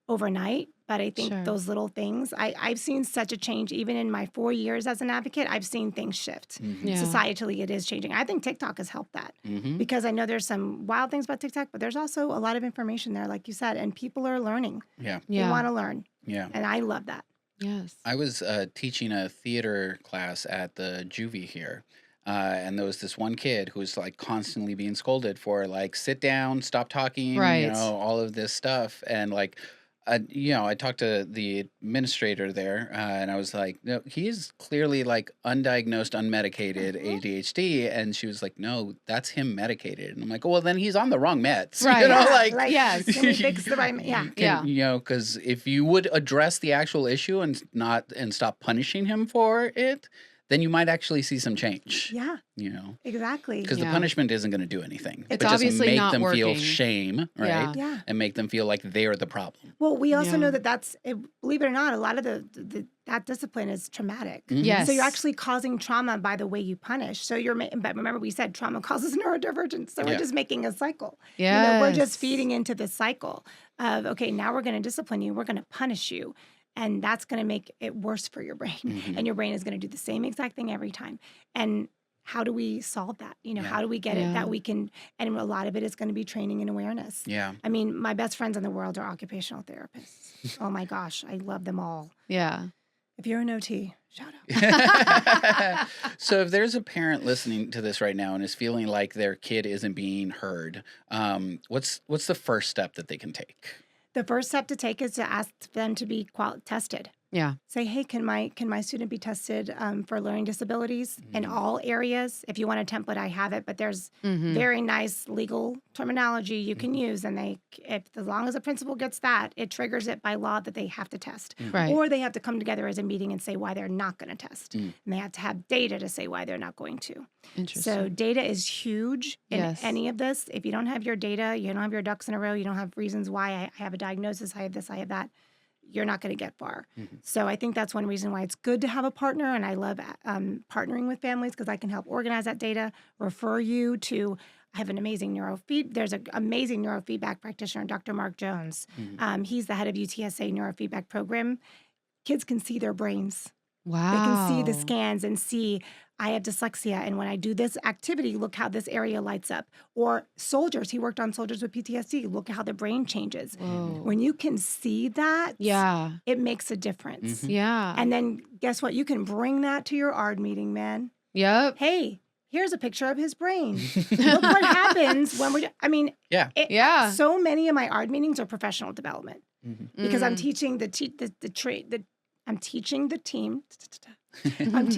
overnight, but I think those little things, I've seen such a change. Even in my 4 years as an advocate, I've seen things shift. Yeah. Societally, it is changing. I think TikTok has helped that because I know there's some wild things about TikTok, but there's also a lot of information there, like you said, and people are learning. Yeah. They want to learn. Yeah. And I love that. Yes. I was teaching a theater class at the juvie here. And there was this one kid who was like constantly being scolded for like, sit down, stop talking, Right. all of this stuff. And like, I talked to the administrator there and I was like, no, he's clearly like undiagnosed, unmedicated ADHD. And she was like, no, that's him medicated. And I'm like, well, then he's on the wrong meds. Right. Yes. Can we fix the right? Yeah. Because if you would address the actual issue and stop punishing him for it, then you might actually see some change. Yeah. Exactly. Because the punishment isn't going to do anything. It's but obviously just make not them feel working. shame, right? Yeah. And make them feel like they're the problem. Well, we also know that believe it or not, a lot of that discipline is traumatic. Yes. So you're actually causing trauma by the way you punish. So but remember we said trauma causes neurodivergence. So we're just making a cycle. Yes. We're just feeding into this cycle of, okay, now we're going to discipline you. We're going to punish you. And that's going to make it worse for your brain. And your brain is going to do the same exact thing every time. And how do we solve that? How do we get it that we can, and a lot of it is going to be training and awareness. Yeah. I mean, my best friends in the world are occupational therapists. Oh my gosh, I love them all. Yeah. If you're an OT, shout out. So if there's a parent listening to this right now and is feeling like their kid isn't being heard, what's the first step that they can take? The first step to take is to ask them to be tested. Yeah. Say, hey, can my student be tested for learning disabilities in all areas? If you want a template, I have it, but there's very nice legal terminology you can use, and as long as a principal gets that, it triggers it by law that they have to test, Right. or they have to come together as a meeting and say why they're not going to test, and they have to have data to say why they're not going to. Interesting. So data is huge in Yes. any of this. If you don't have your data, you don't have your ducks in a row, you don't have reasons why I have a diagnosis, I have this, I have that, you're not going to get far. So I think that's one reason why it's good to have a partner. And I love partnering with families because I can help organize that data, refer you to, I have an amazing there's an amazing neurofeedback practitioner, Dr. Mark Jones. He's the head of UTSA neurofeedback program. Kids can see their brains. Wow. They can see the scans and see, I have dyslexia, and when I do this activity, look how this area lights up. Or soldiers, he worked on soldiers with PTSD. Look how the brain changes. Whoa. When you can see that, Yeah. it makes a difference. Yeah. And then guess what? You can bring that to your ARD meeting, man. Yep. Hey, here's a picture of his brain. Look what happens when Yeah. So many of my ARD meetings are professional development because I'm Mm. teaching I'm teaching the team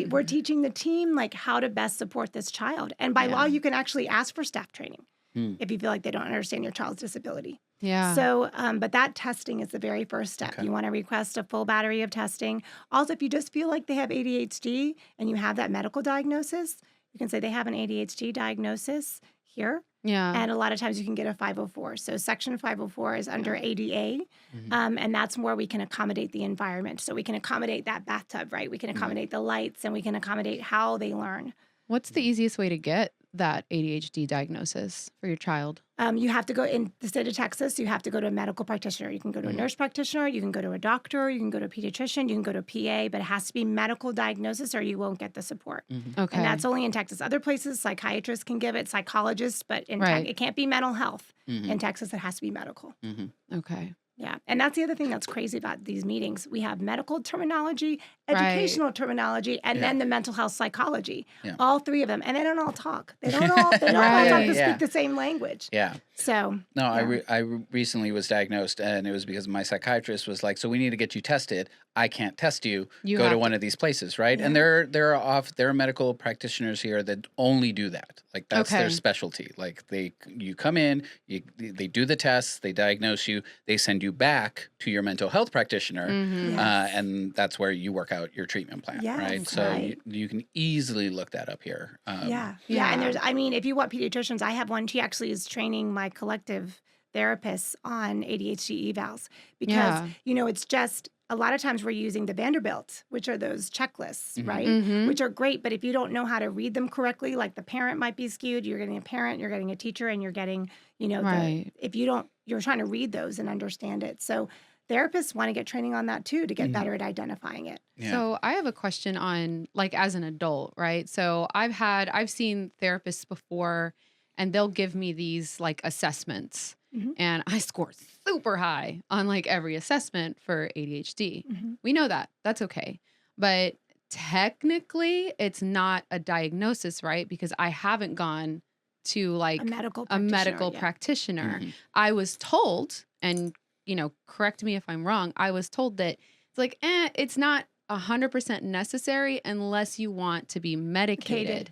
We're teaching the team like how to best support this child. And by law, you can actually ask for staff training if you feel like they don't understand your child's disability. Yeah. So, but that testing is the very first step. Okay. You want to request a full battery of testing. Also, if you just feel like they have ADHD and you have that medical diagnosis, you can say they have an ADHD diagnosis here. Yeah. And a lot of times you can get a 504. So Section 504 is under ADA, and that's where we can accommodate the environment. So we can accommodate that bathtub, right? We can accommodate the lights, and we can accommodate how they learn. What's the easiest way to get that ADHD diagnosis for your child? You have to go in the state of Texas. You have to go to a medical practitioner. You can go to a nurse practitioner. You can go to a doctor. You can go to a pediatrician. You can go to a PA, but it has to be medical diagnosis or you won't get the support. Okay. And that's only in Texas. Other places, psychiatrists can give it, psychologists, but in it can't be mental health. In Texas, it has to be medical. Okay. Yeah. And that's the other thing that's crazy about these meetings. We have medical terminology, educational terminology, and then the mental health psychology. All three of them. And they don't all talk. They don't all talk to speak the same language. Yeah. So. No, I recently was diagnosed, and it was because my psychiatrist was like, so we need to get you tested. I can't test you. Go to one of these places, right? And there are medical practitioners here that only do that. Like that's their specialty. Like you come in, they do the tests, they diagnose you, they send you back to your mental health practitioner, and that's where you work out your treatment plan, right? So you can easily look that up here. And if you want pediatricians, I have one. She actually is training my collective therapists on ADHD evals because it's just. A lot of times we're using the Vanderbilt, which are those checklists, right? Which are great, but if you don't know how to read them correctly, like the parent might be skewed, you're getting a parent, you're getting a teacher, and you're getting, you're trying to read those and understand it. So therapists want to get training on that too to get better at identifying it. Yeah. So I have a question on like as an adult, right? So I've seen therapists before and they'll give me these like assessments and I score super high on like every assessment for ADHD. We know that. That's okay. But technically it's not a diagnosis, right? Because I haven't gone to like a medical practitioner. I was told, and correct me if I'm wrong, I was told that it's like, it's not 100% necessary unless you want to be medicated.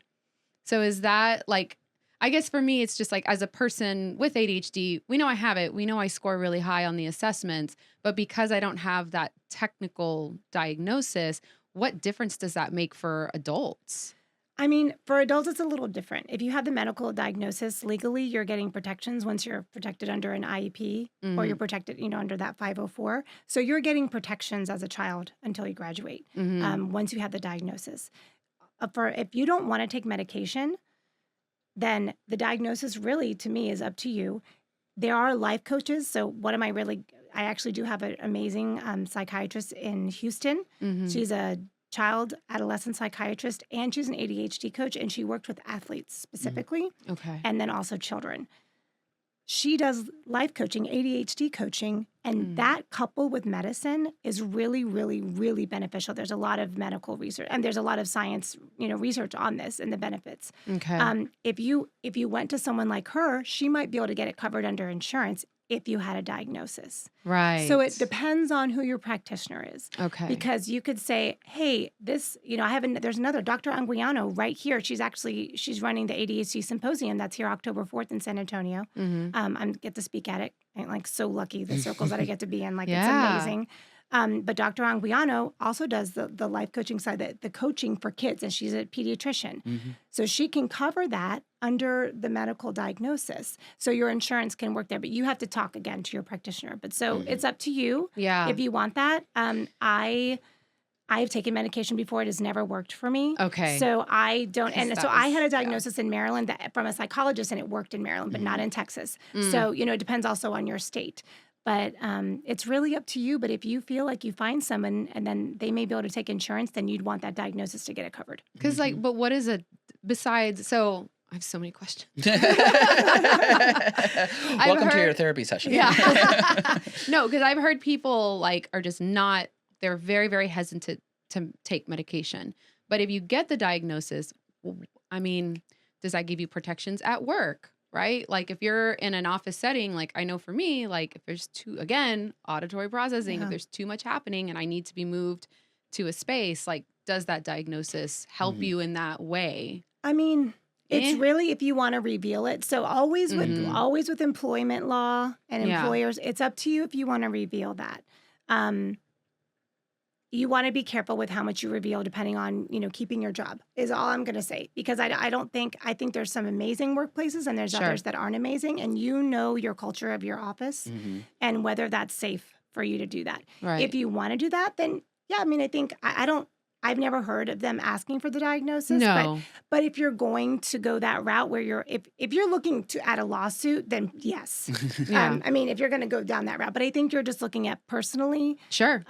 So is that like, I guess for me, it's just like as a person with ADHD, we know I have it. We know I score really high on the assessments, but because I don't have that technical diagnosis, what difference does that make for adults? I mean, for adults, it's a little different. If you have the medical diagnosis, legally, you're getting protections once you're protected under an IEP or you're protected, under that 504. So you're getting protections as a child until you graduate once you have the diagnosis. If you don't want to take medication, then the diagnosis really, to me, is up to you. There are life coaches. So I actually do have an amazing psychiatrist in Houston. She's a child adolescent psychiatrist, and she's an ADHD coach, and she worked with athletes specifically, and then also children. She does life coaching, ADHD coaching, and that coupled with medicine is really, really, really beneficial. There's a lot of medical research, and there's a lot of science, research on this and the benefits. If you went to someone like her, she might be able to get it covered under insurance if you had a diagnosis. Right. So it depends on who your practitioner is. Okay. Because you could say, hey, there's another Dr. Anguiano right here. She's running the ADHD symposium that's here October 4th in San Antonio. I get to speak at it. I'm like so lucky the circles that I get to be in. Like it's amazing. But Dr. Anguiano also does the life coaching side, the coaching for kids, and she's a pediatrician. So she can cover that under the medical diagnosis. So your insurance can work there, but you have to talk again to your practitioner. But so it's up to you if you want that. I've taken medication before. It has never worked for me. Okay. So I don't. And so I had a diagnosis in Maryland from a psychologist, and it worked in Maryland, but not in Texas. So, it depends also on your state. But it's really up to you. But if you feel like you find someone and then they may be able to take insurance, then you'd want that diagnosis to get it covered. Because but what is it besides, so I have so many questions. Welcome to your therapy session. Yeah. No, because I've heard people are just not, they're very, very hesitant to take medication. But if you get the diagnosis, I mean, does that give you protections at work? Right? Like if you're in an office setting, like I know for me, if there's auditory processing, if there's too much happening and I need to be moved to a space, does that diagnosis help you in that way? I mean, it's Eh. really if you want to reveal it. So always with employment law and Yeah. employers, it's up to you if you want to reveal that. You want to be careful with how much you reveal, depending on, keeping your job is all I'm going to say, because I think there's some amazing workplaces and there's Sure. others that aren't amazing, and your culture of your office and whether that's safe for you to do that. Right. If you want to do that, then yeah, I mean, I think I've never heard of them asking for the diagnosis, No. but if you're going to go that route where if you're looking to add a lawsuit, then yes. Yeah. I mean, if you're going to go down that route, but I think you're just looking at personally. Sure.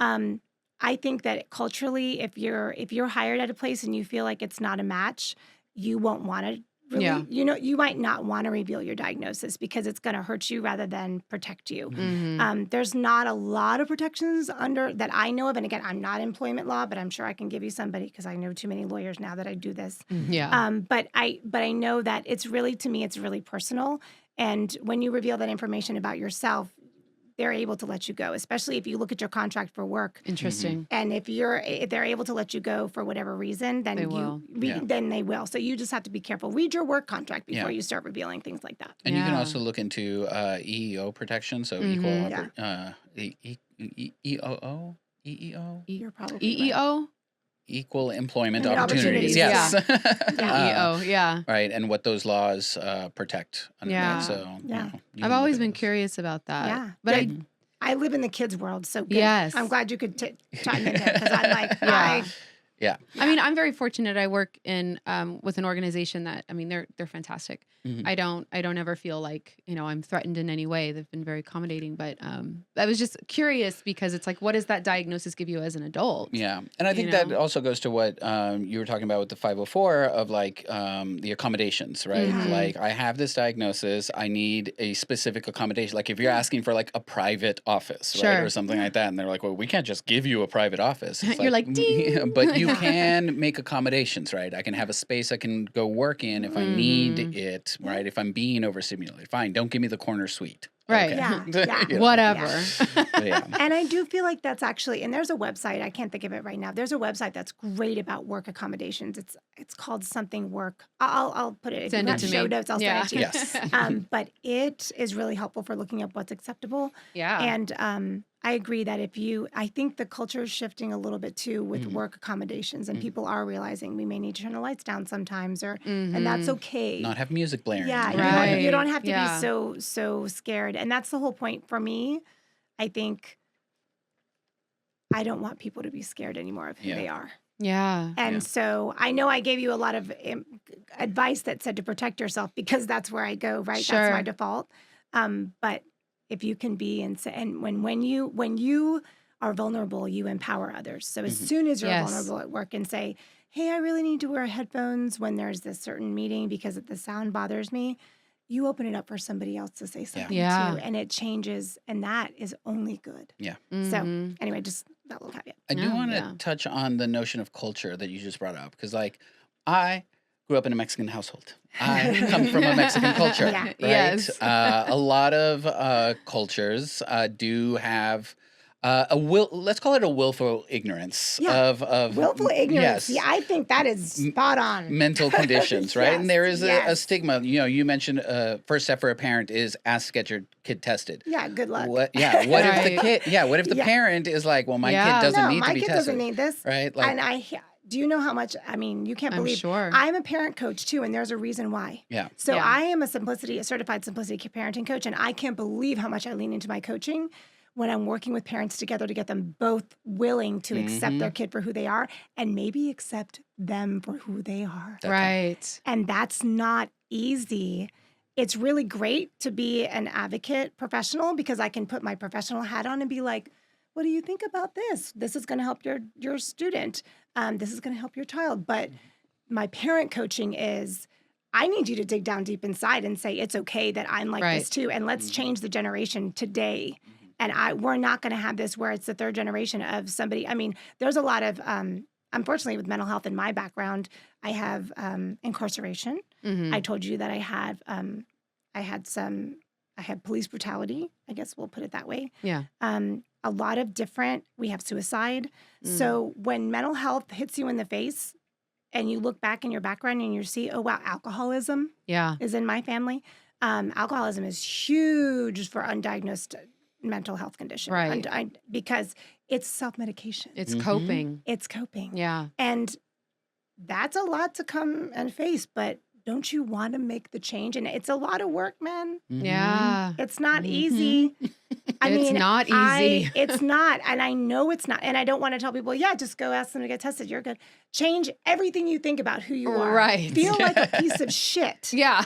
I think that culturally, if you're hired at a place and you feel like it's not a match, you won't want to really, Yeah. you might not want to reveal your diagnosis because it's going to hurt you rather than protect you. There's not a lot of protections under that I know of. And again, I'm not employment law, but I'm sure I can give you somebody because I know too many lawyers now that I do this. Yeah. But I know that it's really personal. And when you reveal that information about yourself, they're able to let you go, especially if you look at your contract for work. Interesting. And if they're able to let you go for whatever reason, then They will. then they will. So you just have to be careful. Read your work contract before you start revealing things like that. And you can Yeah. also look into EEO protection, so equal EEO, You're probably right. EEO? equal employment And opportunities. opportunities, Yes. EEO, yeah. Right, and what those laws protect under Yeah. that. So Yeah. you I've can always look at been those. curious about that. Yeah. But I live in the kids' world, so good. Yes. I'm glad you could chime in there because I'm like, Yeah. I mean, I'm very fortunate. I work in with an organization that, I mean, they're fantastic. I don't ever feel like, I'm threatened in any way. They've been very accommodating, but I was just curious because it's like, what does that diagnosis give you as an adult? Yeah. And I think that also goes to what you were talking about with the 504 of like the accommodations, right? Like I have this diagnosis, I need a specific accommodation. Like if you're asking for like a private office, right? Or something like that. And they're like, well, we can't just give you a private office. It's You're like, ding. But you can make accommodations, right? I can have a space I can go work in if I need it, right? If I'm being overstimulated. Fine, don't give me the corner suite. Right. Okay. Yeah. Whatever. Yeah. And I do feel like that's actually, and there's a website, I can't think of it right now. There's a website that's great about work accommodations. It's called something work. I'll put it, if Send you it have to show me. notes, I'll send it to you. Yes. But it is really helpful for looking up what's acceptable. Yeah. And I agree that I think the culture is shifting a little bit too with work accommodations, and people are realizing we may need to turn the lights down sometimes, and that's okay. Not have music blaring. Yeah, you don't have to Yeah. be so scared. And that's the whole point for me. I think I don't want people to be scared anymore of who they are. Yeah. And so I know I gave you a lot of advice that said to protect yourself because that's where I go, right? Sure. That's my default. But if you can be and when you are vulnerable, you empower others. So as soon as you're vulnerable at work and say, hey, I really need to wear headphones when there's this certain meeting because the sound bothers me, you open it up for somebody else to say something too. And it changes, and that is only good. Yeah. So anyway, just that little caveat. I do want to touch on the notion of culture that you just brought up because, like, I grew up in a Mexican household. I come from a Mexican culture, right? Yes. A lot of cultures do have let's call it a willful ignorance of willful ignorance. Yes. Yeah, I think that is spot on. Mental conditions, right? Yes, And there is a yes. stigma. You mentioned first step for a parent is ask to get your kid tested. Yeah, good luck. What if the kid? Yeah, what if the parent is like, well, my kid doesn't need to be tested. My kid doesn't need this. Right? Like, And do you know how much? I mean, you can't I'm believe. sure. I'm a parent coach too, and there's a reason why. Yeah. So Yeah. I am a certified simplicity parenting coach, and I can't believe how much I lean into my coaching when I'm working with parents together to get them both willing to accept their kid for who they are and maybe accept them for who they are. Right. And that's not easy. It's really great to be an advocate professional because I can put my professional hat on and be like, what do you think about this? This is going to help your student. This is going to help your child. But my parent coaching is, I need you to dig down deep inside and say, it's okay that I'm like this too. And let's change the generation today. And we're not going to have this where it's the third generation of somebody. I mean, there's a lot of, unfortunately, with mental health in my background, I have incarceration. I told you that I had police brutality. I guess we'll put it that way. Yeah. a lot of different, we have suicide. So when mental health hits you in the face and you look back in your background and you see, oh, wow, alcoholism is in my family. Alcoholism is huge for undiagnosed mental health condition. Right. Because it's self-medication. It's coping. It's coping. Yeah. And that's a lot to come and face, but don't you want to make the change? And it's a lot of work, man. Yeah. It's not easy. It's not easy. It's not. And I know it's not. And I don't want to tell people, yeah, just go ask them to get tested. You're good. Change everything you think about who you are. Right. Feel like a piece of shit. Yeah.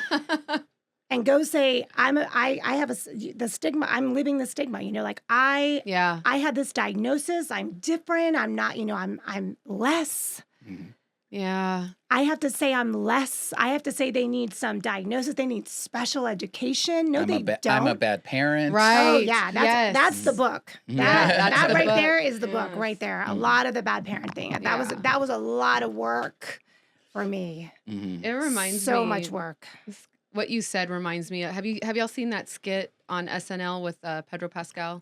And go say, I have the stigma. I'm living the stigma. You know, like I had this diagnosis. I'm different. I'm not, you know, I'm less. Yeah. I have to say I'm less. I have to say they need some diagnosis. They need special education. No, they don't. I'm a bad parent. Right. Oh, yeah. That's the book. That the right book. there is the book right there. A lot of the bad parenting. That was a lot of work for me. It reminds me. So much work. What you said reminds me. Have y'all seen that skit on SNL with Pedro Pascal?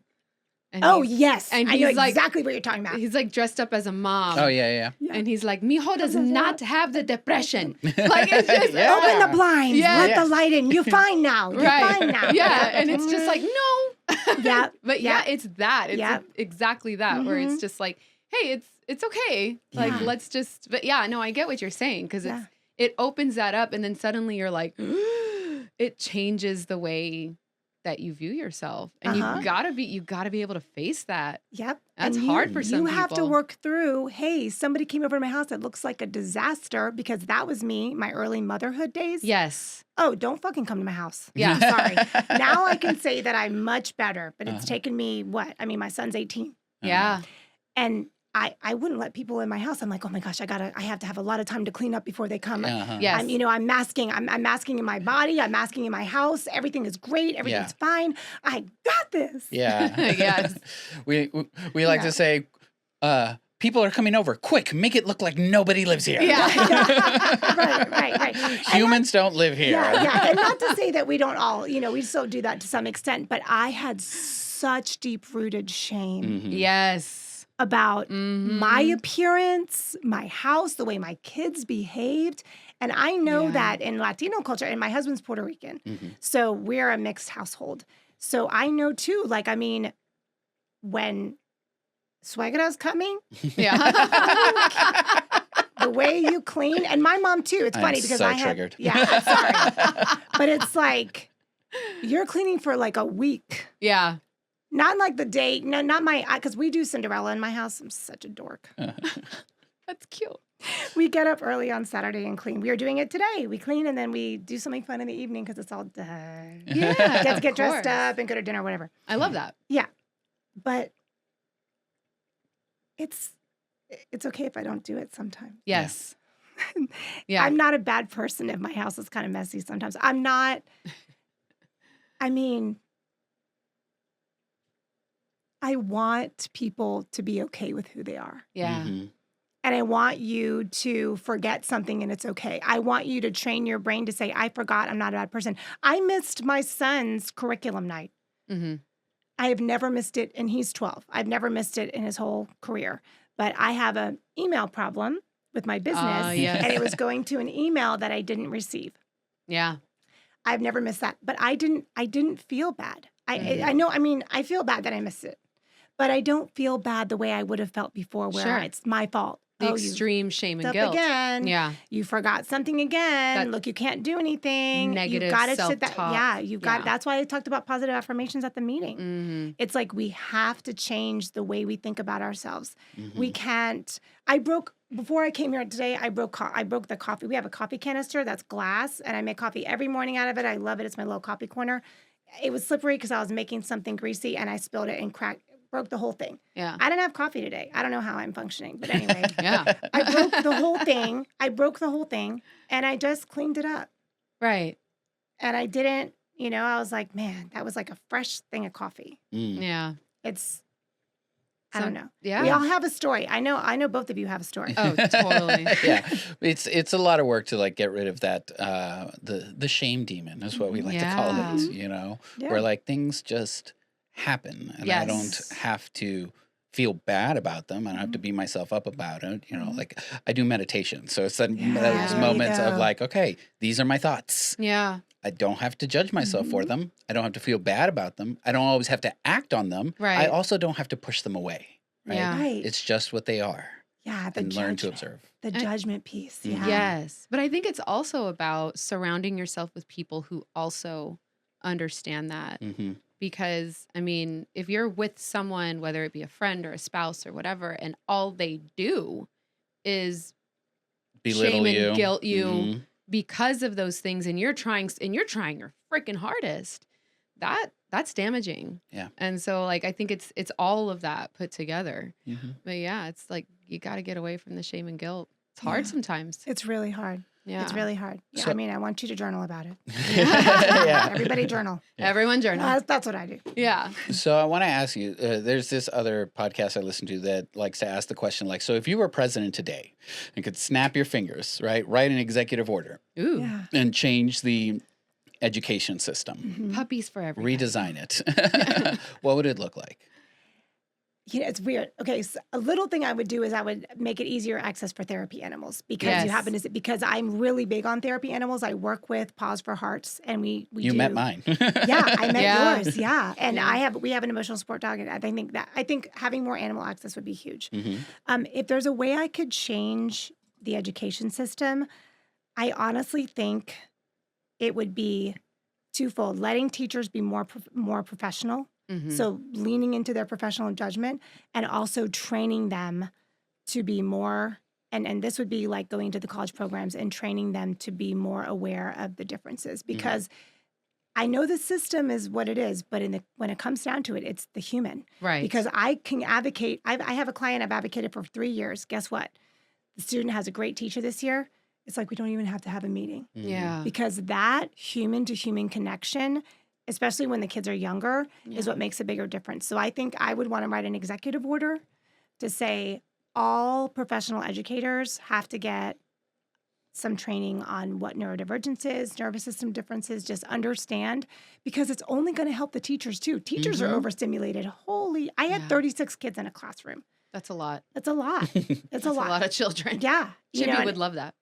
And yes. And I know he's like, exactly what you're talking about. He's like dressed up as a mom. Oh, yeah. And he's like, Mijo does not have the depression. Like, it's just, open the blinds, let the light in. You're fine now. You're fine now. Yeah. And it's just like, no. Yeah. But it's that. It's exactly that, where it's just like, hey, it's okay. Like, let's just, but no, I get what you're saying, because it opens that up, and then suddenly you're like, it changes the way that you view yourself, and you gotta be able to face that. Yep. That's hard for some people. You have to work through, hey, somebody came over to my house that looks like a disaster, because that was me, my early motherhood days. Yes. Oh, don't fucking come to my house. Yeah. I'm sorry. Now I can say that I'm much better, but it's taken me my son's 18. Yeah. And I wouldn't let people in my house. I'm like, oh my gosh, I have to have a lot of time to clean up before they come. Yes. I'm masking. I'm masking in my body. I'm masking in my house. Everything is great. Everything's fine. I got this. Yeah. Yes. We like to say, people are coming over. Quick, make it look like nobody lives here. Yeah. Right. Humans don't live here. Yeah. And not to say that we don't all, we still do that to some extent, but I had such deep-rooted shame. Yes. About my appearance, my house, the way my kids behaved. And I know that in Latino culture, and my husband's Puerto Rican, so we're a mixed household. So I know too, when suegra's coming, the way you clean, and my mom too. It's funny because I have, triggered. I'm sorry. But it's like, you're cleaning for like a week. Yeah. Not like the day, no, not because we do Cinderella in my house. I'm such a dork. That's cute. We get up early on Saturday and clean. We are doing it today. We clean and then we do something fun in the evening because it's all done. Yeah. Get to get dressed up and go to dinner, whatever. I love that. Yeah. But it's okay if I don't do it sometimes. Yes. Yeah. I'm not a bad person if my house is kind of messy sometimes. I'm not, I want people to be okay with who they are. Yeah. And I want you to forget something and it's okay. I want you to train your brain to say, I forgot, I'm not a bad person. I missed my son's curriculum night. I have never missed it, and he's 12. I've never missed it in his whole career. But I have an email problem with my business, and it was going to an email that I didn't receive. Yeah. I've never missed that. But I didn't feel bad. I know, I feel bad that I missed it. But I don't feel bad the way I would have felt before, where it's my fault. The extreme shame and guilt. Again. Yeah. You forgot something again. Look, you can't do anything. Negative self-talk. That's why I talked about positive affirmations at the meeting. It's like we have to change the way we think about ourselves. We can't. Before I came here today, I broke the coffee. We have a coffee canister that's glass, and I make coffee every morning out of it. I love it. It's my little coffee corner. It was slippery because I was making something greasy, and I spilled it and broke the whole thing. Yeah. I didn't have coffee today. I don't know how I'm functioning, but anyway. Yeah. I broke the whole thing, and I just cleaned it up. Right. And I didn't, I was like, man, that was like a fresh thing of coffee. Yeah. I don't know. Yeah. We all have a story. I know both of you have a story. Oh, totally. Yeah. It's a lot of work to get rid of that the shame demon is what we like to call it, where things just happen, and I don't Yes. have to feel bad about them. I don't have to beat myself up about it. Like I do meditation. So it's those Yeah, there you moments of go. like, okay, these are my thoughts. Yeah. I don't have to judge myself for them. I don't have to feel bad about them. I don't always have to act on them. I Right. also don't have to push them away. Right? Yeah. Right. It's just what they are, Yeah, the and learn to judgment. observe. The judgment piece. Mhm. Yeah. Yes. But I think it's also about surrounding yourself with people who also understand that. Mm-hmm. Because, I mean, if you're with someone, whether it be a friend or a spouse or whatever, and all they do is Belittle shame you. and guilt you Mhm. because of those things, and you're trying your freaking hardest, that's damaging. Yeah. And so, like, I think it's all of that put together. Mhm. But yeah, it's like you got to get away from the shame and guilt. It's hard Yeah. sometimes. It's really hard. Yeah. It's really hard. Yeah, So- I mean, I want you to journal about it. Yeah. Everybody journal. Everyone journal. That's what I do. Yeah. So I want to ask you, there's this other podcast I listen to that likes to ask the question, like, so if you were president today and could snap your fingers, right, write an executive order Ooh. Yeah. and change the education system, Mhm. Puppies for everybody. redesign it, what would it look like? You know, it's weird. Okay, so a little thing I would do is I would make it easier access for therapy animals because Yes. you happen to because I'm really big on therapy animals. I work with Paws for Hearts, and we You do, met mine. Yeah, I met Yeah. yours. Yeah, and Yeah. we have an emotional support dog, and I think having more animal access would be huge. Mhm. If there's a way I could change the education system, I honestly think it would be twofold: letting teachers be more professional. Mhm. So leaning into their professional judgment, and also training them to be more, and this would be like going to the college programs and training them to be more aware of the differences, because I know the system is what it is, but when it comes down to it, it's the human. Right. Because I can advocate, I have a client I've advocated for 3 years. Guess what? The student has a great teacher this year. It's like we don't even have to have a meeting, Yeah. because that human to human connection, especially when the kids are younger, is Yeah. what makes a bigger difference. So I think I would want to write an executive order to say all professional educators have to get some training on what neurodivergence is, nervous system differences, just understand, because it's only going to help the teachers too. Teachers are Mhm. overstimulated. I had Yeah. 36 kids in a classroom. That's a lot. That's a lot. It's That's a lot. of children. Yeah. Chippy and- would love that.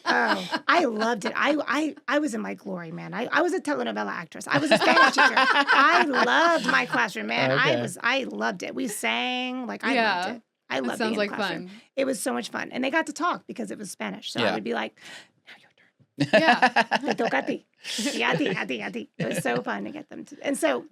I loved it. I was in my glory, man. I was a telenovela actress. I was a Spanish teacher. I loved my classroom, man. Okay. I loved it. We sang, like I loved it. I That loved sounds being in like the classroom. fun. It was so much fun. And they got to talk because it was Spanish. So Yeah. I would be like, now your turn. Yeah. Te toca a ti. A ti. It was so fun to get them to. And so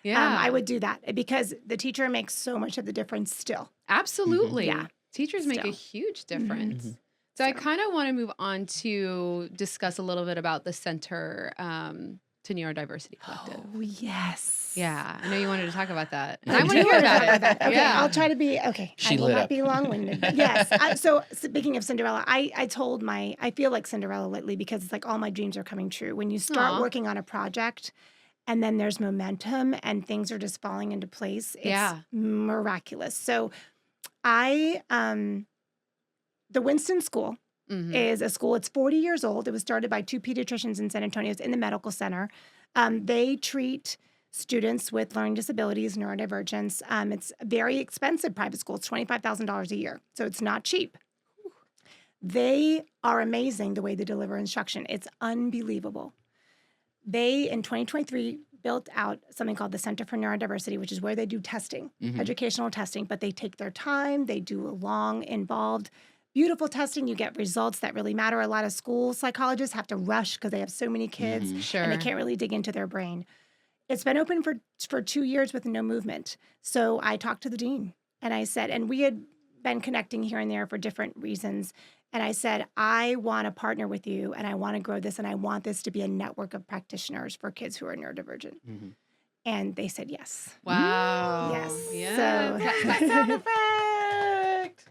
Yeah. I would do that because the teacher makes so much of the difference still. Absolutely. Yeah. Teachers make a Still. huge difference. Mhm. So I So- kind of want to move on to discuss a little bit about the Center to Neurodiversity Collective. Oh, yes. Yeah, I know you wanted to talk about that. And I I want to do hear wanna about talk it. about that. Okay, Yeah. I'll try to be okay. She I will lit not up. be long-winded. Yes. So speaking of Cinderella, I told I feel like Cinderella lately because it's like all my dreams are coming true. When you start Aw. working on a project and then there's momentum and things are just falling into place, it's Yeah. miraculous. So the Winston School Mhm. is a school. It's 40 years old. It was started by 2 pediatricians in San Antonio. It's in the medical center. They treat students with learning disabilities, neurodivergence. It's a very expensive private school. It's $25,000 a year. So it's not cheap. They are amazing the way they deliver instruction. It's unbelievable. They, in 2023, built out something called the Center for Neurodiversity, which is where they do testing, Mhm. educational testing, but they take their time. They do a long, involved, beautiful testing. You get results that really matter. A lot of school psychologists have to rush because they have so many kids Mhm. Sure. and they can't really dig into their brain. It's been open for 2 years with no movement. So I talked to the dean and I said, and we had been connecting here and there for different reasons. And I said, I want to partner with you and I want to grow this and I want this to be a network of practitioners for kids who are neurodivergent. Mhm. And they said yes. Wow. Yes. Yeah. So- That sound effect.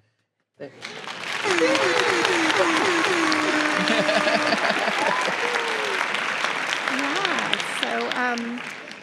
Yeah. So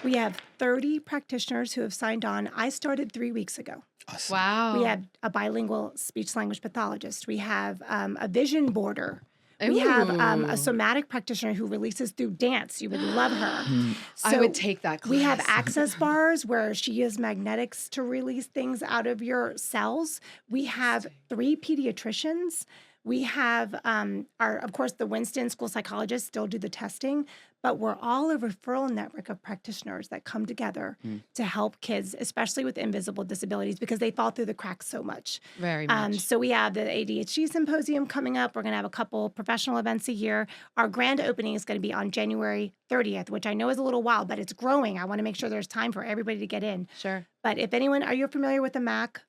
we have 30 practitioners who have signed on. I started 3 weeks ago. Awesome. Wow. We have a bilingual speech language pathologist. We have a vision boarder. We have a Ooh. somatic practitioner who releases through dance. You would love her. Mm. I would take that class. We have access bars where she uses magnetics to release things out of your cells. We have 3 pediatricians. We have of course, the Winston school psychologists still do the testing, but we're all a referral network of practitioners that come together to help kids, especially with invisible disabilities, because they fall through the cracks so much. Very much. So we have the ADHD symposium coming up. We're going to have a couple professional events a year. Our grand opening is going to be on January 30th, which I know is a little wild, but it's growing. I want to make sure there's time for everybody to get in. Sure. But if anyone, are you familiar with the MAC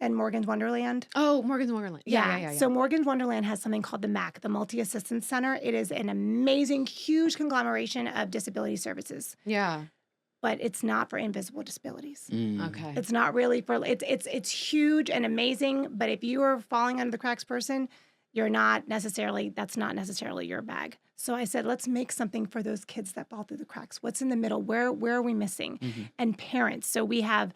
and Morgan's Wonderland? Oh, Morgan's Wonderland. Yeah. So Morgan's Wonderland has something called the MAC, the Multi-Assistance Center. It is an amazing, huge conglomeration of disability services, Yeah. but it's not for invisible disabilities. Okay. It's not really for it's huge and amazing, but if you are falling under the cracks person, that's not necessarily your bag. So I said, let's make something for those kids that fall through the cracks. What's in the middle? Where are we missing? And parents. So we have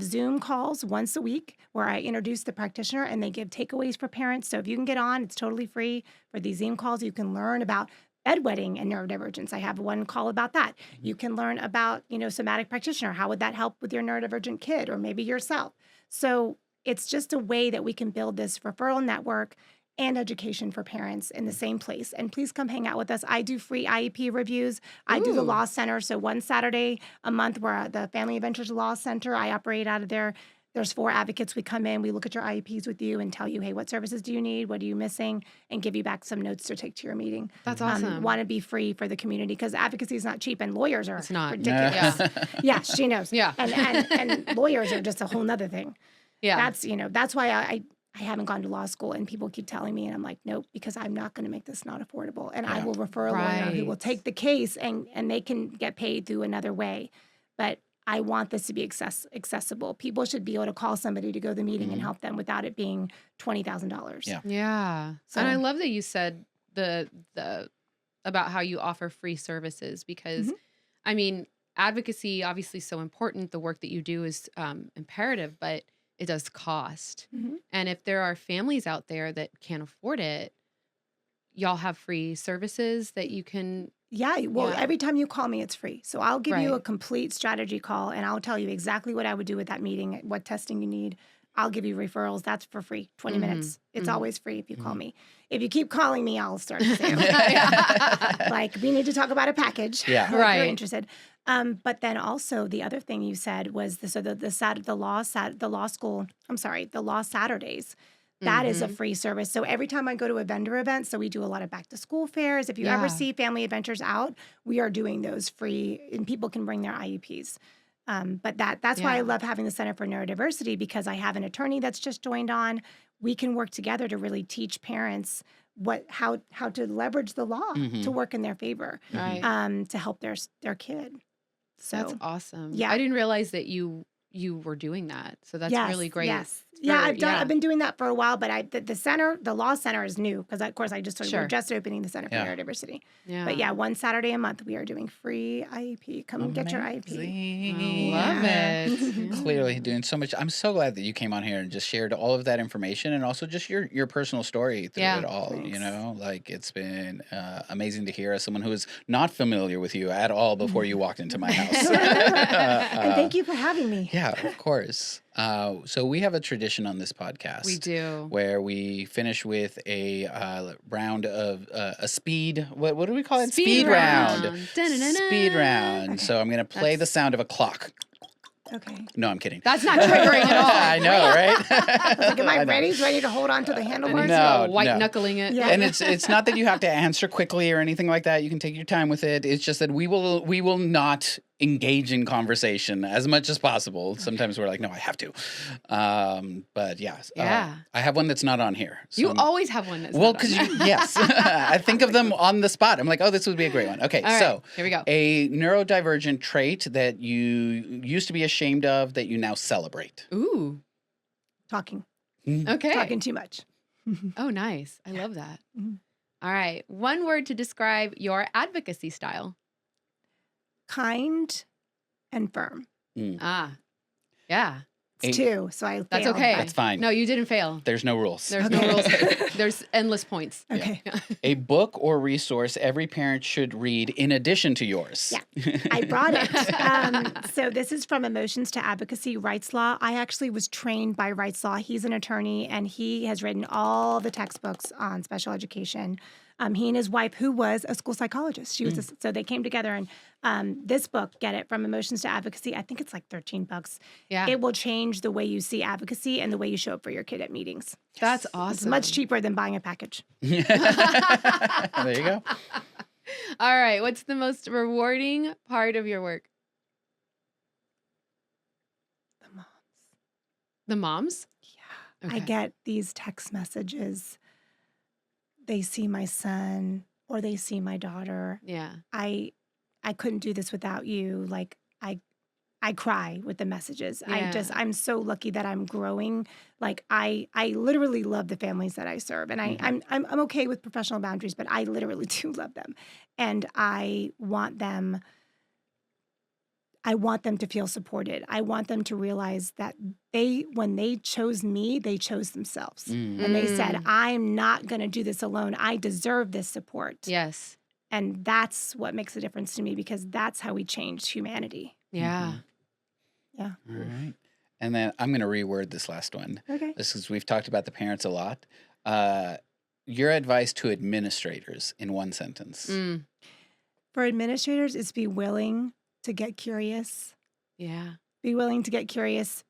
Zoom calls once a week where I introduce the practitioner and they give takeaways for parents. So if you can get on, it's totally free for these Zoom calls. You can learn about bedwetting and neurodivergence. I have one call about that. You can learn about, somatic practitioner. How would that help with your neurodivergent kid or maybe yourself? So it's just a way that we can build this referral network and education for parents in the same place. And please come hang out with us. I do free IEP reviews. I do the Law Center. So one Saturday a month, we're at the Family ADDventures Law Center. I operate out of there. There's 4 advocates. We come in, we look at your IEPs with you and tell you, hey, what services do you need? What are you missing? And give you back some notes to take to your meeting. That's awesome. Want to be free for the community because advocacy is not cheap and lawyers are It's not. ridiculous. Yeah, she knows. Yeah. And lawyers are just a whole nother thing. Yeah. That's why I haven't gone to law school and people keep telling me and I'm like, nope, because I'm not going to make this not affordable. And I will refer a lawyer who will take the case and they can get paid through another way. But I want this to be accessible. People should be able to call somebody to go to the meeting and help them without it being $20,000. Yeah. Yeah. So- And I love that you said the about how you offer free services because I mean, advocacy obviously so important. The work that you do is imperative, but it does cost. And if there are families out there that can't afford it, y'all have free services that you can. Yeah, well, Yeah. every time you call me, it's free. So I'll give you Right. a complete strategy call and I'll tell you exactly what I would do with that meeting, what testing you need. I'll give you referrals. That's for free, 20 minutes. It's always free if you call me. If you keep calling me, I'll start to say, like, we need to talk about a package. Yeah. If Right. you're interested. But then also the other thing you said was the law Saturdays. That is a free service. So every time I go to a vendor event, so we do a lot of back to school fairs. If you ever Yeah. see Family ADDventures out, we are doing those free and people can bring their IEPs. But that's why I Yeah. love having the Center for Neurodiversity because I have an attorney that's just joined on. We can work together to really teach parents how to leverage the law to work in their favor, Right. to help their kid. So That's awesome. yeah. I didn't realize that you were doing that. So that's really great. Yes. It's Yeah, very- I've the been doing that for a while, but the law center is new because of course Sure. we're just opening the Center for Yeah. Neurodiversity. Yeah. But yeah, one Saturday a month we are doing free IEP. Come get your IEP. Amazing. I love Yeah. it. Yeah. Clearly doing so much. I'm so glad that you came on here and just shared all of that information and also just your personal story through Yeah. it all. Thanks. Like it's been amazing to hear as someone who is not familiar with you at all before you walked into my house. And thank you for having me. Yeah, of course. So we have a tradition on this podcast. We do. Where we finish with a round of a speed. What do we call it? Speed round. Speed Da-na-na-na. round. Okay. So I'm gonna play the sound of a clock. Okay. No, I'm kidding. That's not triggering at all. I know, right? Like, am I I know. ready to hold on to the handlebars? No, White no. knuckling it. Yeah. And it's not that you have to answer quickly or anything like that. You can take your time with it. It's just that we will not engage in conversation as much as possible. Sometimes we're like, no, I have to. But yeah, Yeah. I have one that's not on here. So You I'm- always have one that's well, not on because there. yes, I think of them on the spot. I'm like, oh, this would be a great one. Okay, All right, so here we go. a neurodivergent trait that you used to be ashamed of that you now celebrate. Ooh. Talking Okay. too much. Oh, nice. I love that. Mhm. All right. One word to describe your advocacy style. Kind and firm. Ah. Yeah. It's 2, so I That's failed. okay. That's fine. No, you didn't fail. There's no rules. There's no rules. There's endless points. Okay. A book or resource every parent should read in addition to yours. Yeah, I brought it. So this is from Emotions to Advocacy, Rights Law. I actually was trained by Rights Law. He's an attorney, and he has written all the textbooks on special education. He and his wife, who was a school psychologist, so they came together. And this book, get it, from Emotions to Advocacy. I think it's like $13. Yeah. It will change the way you see advocacy and the way you show up for your kid at meetings. That's It's awesome. much cheaper than buying a package. There you go. All right. What's the most rewarding part of your work? The moms. The moms? Yeah. I Okay. get these text messages. They see my son or they see my daughter. Yeah. I couldn't do this without you. Like I cry with the messages. Yeah. I'm so lucky that I'm growing. Like I literally love the families that I serve, and I'm okay with professional boundaries, but I literally do love them, and I want them to feel supported. I want them to realize that when they chose me, they chose themselves. And they said, I'm not going to do this alone. I deserve this support. Yes. And that's what makes a difference to me, because that's how we change humanity. Yeah. Yeah. All right. And then I'm going to reword this last one. Okay. This is, we've talked about the parents a lot. Your advice to administrators in one sentence. For administrators, it's be willing to get curious. Yeah. Be willing to get curious,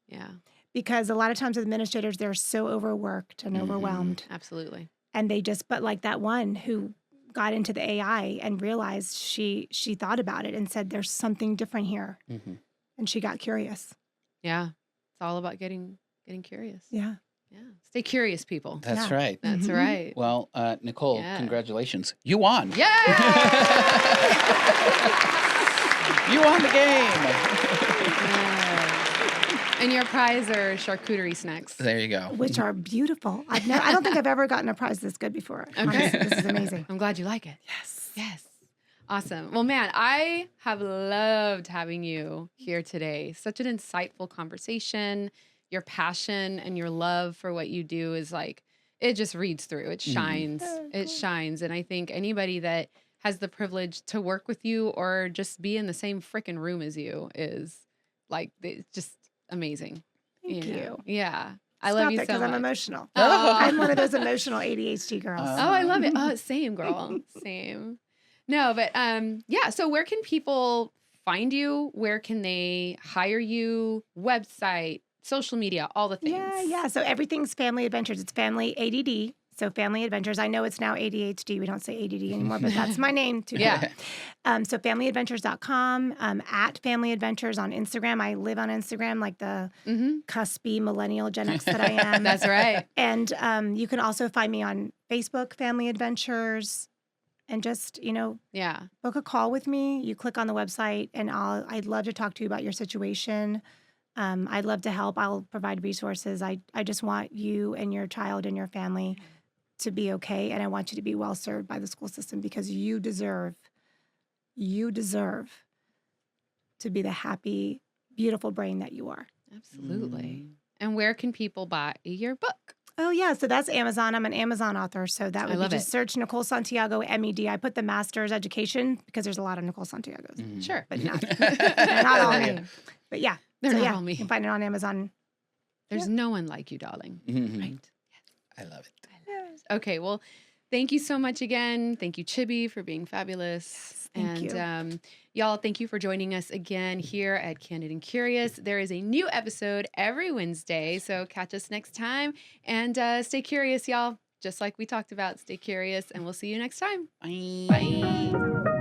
Yeah. because a lot of times administrators, they're so overworked and overwhelmed. Absolutely. And but like that one who got into the AI and realized she thought about it and said, there's something different here. And she got curious. Yeah. It's all about getting curious. Yeah. Yeah. Stay curious, people. That's Yeah. right. That's right. Well, Nicole, Yeah. congratulations. You won. Yeah. You won the game. Yeah. And your prize are charcuterie snacks. There you go. Which are beautiful. I don't think I've ever gotten a prize this good before. Okay. Honestly, this is amazing. I'm glad you like it. Yes. Yes. Awesome. Well, man, I have loved having you here today. Such an insightful conversation. Your passion and your love for what you do is like, it just reads through. It shines. It shines. And I think anybody that has the privilege to work with you or just be in the same freaking room as you is like, it's just amazing. Thank know? you. Yeah. I love you so because much. I'm emotional. Oh. I'm one of those emotional ADHD girls. Oh, I love it. Oh, same girl. Same. No, but yeah. So where can people find you? Where can they hire you? Website, social media, all the things. Yeah. So everything's Family ADDventures. It's Family ADD. So Family ADDventures. I know it's now ADHD. We don't say ADD anymore, but that's my name too. Yeah. So familyadventures.com, at Family ADDventures on Instagram. I live on Instagram like the cuspy millennial Gen X that I am. That's right. And you can also find me on Facebook, Family ADDventures, and just, Yeah. book a call with me. You click on the website, and I'd love to talk to you about your situation. I'd love to help. I'll provide resources. I just want you and your child and your family to be okay, and I want you to be well served by the school system, because you deserve to be the happy, beautiful brain that you are. Absolutely. And where can people buy your book? Oh, yeah. So that's Amazon. I'm an Amazon author. So that would be just search Nicole Santiago, M.Ed. I put the master's education because there's a lot of Nicole Santiagos. Sure. But they're not all me. But yeah. They're so not yeah, all me. You can find it on Amazon. There's no one like you, darling. Right. I love it. Okay. Well, thank you so much again. Thank you, Chibi, for being fabulous. Thank you. Y'all, thank you for joining us again here at Candid and Curious. There is a new episode every Wednesday, so catch us next time. And stay curious, y'all. Just like we talked about, stay curious, and we'll see you next time. Bye. Bye.